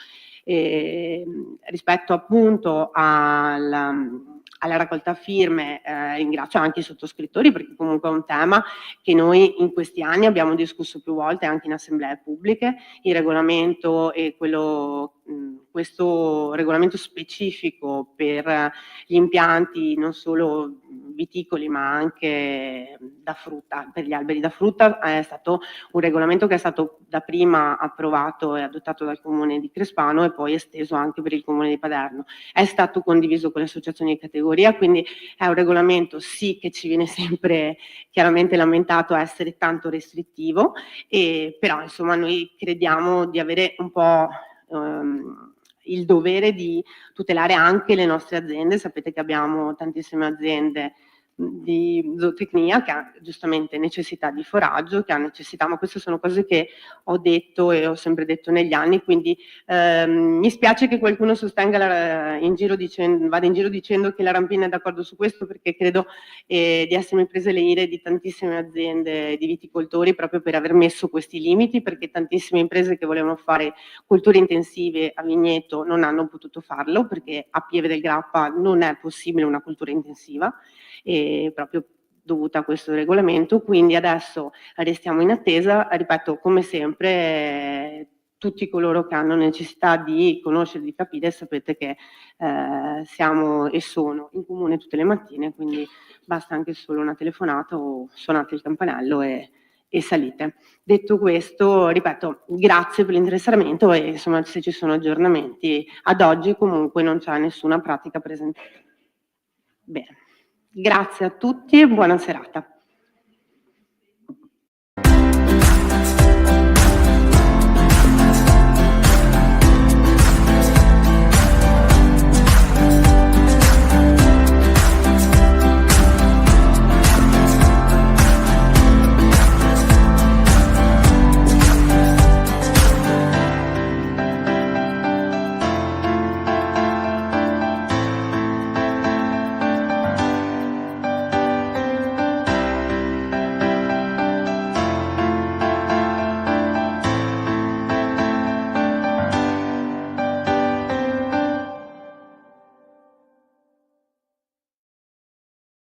Rispetto appunto alla raccolta firme, ringrazio anche i sottoscrittori perché comunque è un tema che noi in questi anni abbiamo discusso più volte anche in assemblee pubbliche, il regolamento e questo regolamento specifico per gli impianti non solo viticoli ma anche da frutta, per gli alberi da frutta, è stato un regolamento che è stato dapprima approvato e adottato dal Comune di Crespano e poi esteso anche per il Comune di Paderno. È stato condiviso con le associazioni di categoria, quindi è un regolamento sì che ci viene sempre chiaramente lamentato essere tanto restrittivo, però insomma noi crediamo di avere un po' il dovere di tutelare anche le nostre aziende. Sapete che abbiamo tantissime aziende di zootecnia che ha giustamente necessità di foraggio, che ha necessità, ma queste sono cose che ho detto e ho sempre detto negli anni, quindi mi spiace che qualcuno sostenga vada in giro dicendo che la Rampina è d'accordo su questo, perché credo di essermi prese le ire di tantissime aziende di viticoltori proprio per aver messo questi limiti, perché tantissime imprese che volevano fare culture intensive a vigneto non hanno potuto farlo, perché a Pieve del Grappa non è possibile una cultura intensiva, proprio dovuta a questo regolamento. Quindi adesso restiamo in attesa, ripeto, come sempre tutti coloro che hanno necessità di conoscere, di capire, sapete che siamo e sono in comune tutte le mattine, quindi basta anche solo una telefonata o suonate il campanello e salite. Detto questo, ripeto, grazie per l'interessamento e insomma se ci sono aggiornamenti, ad oggi comunque non c'è nessuna pratica presentata. Bene. Grazie a tutti e buona serata.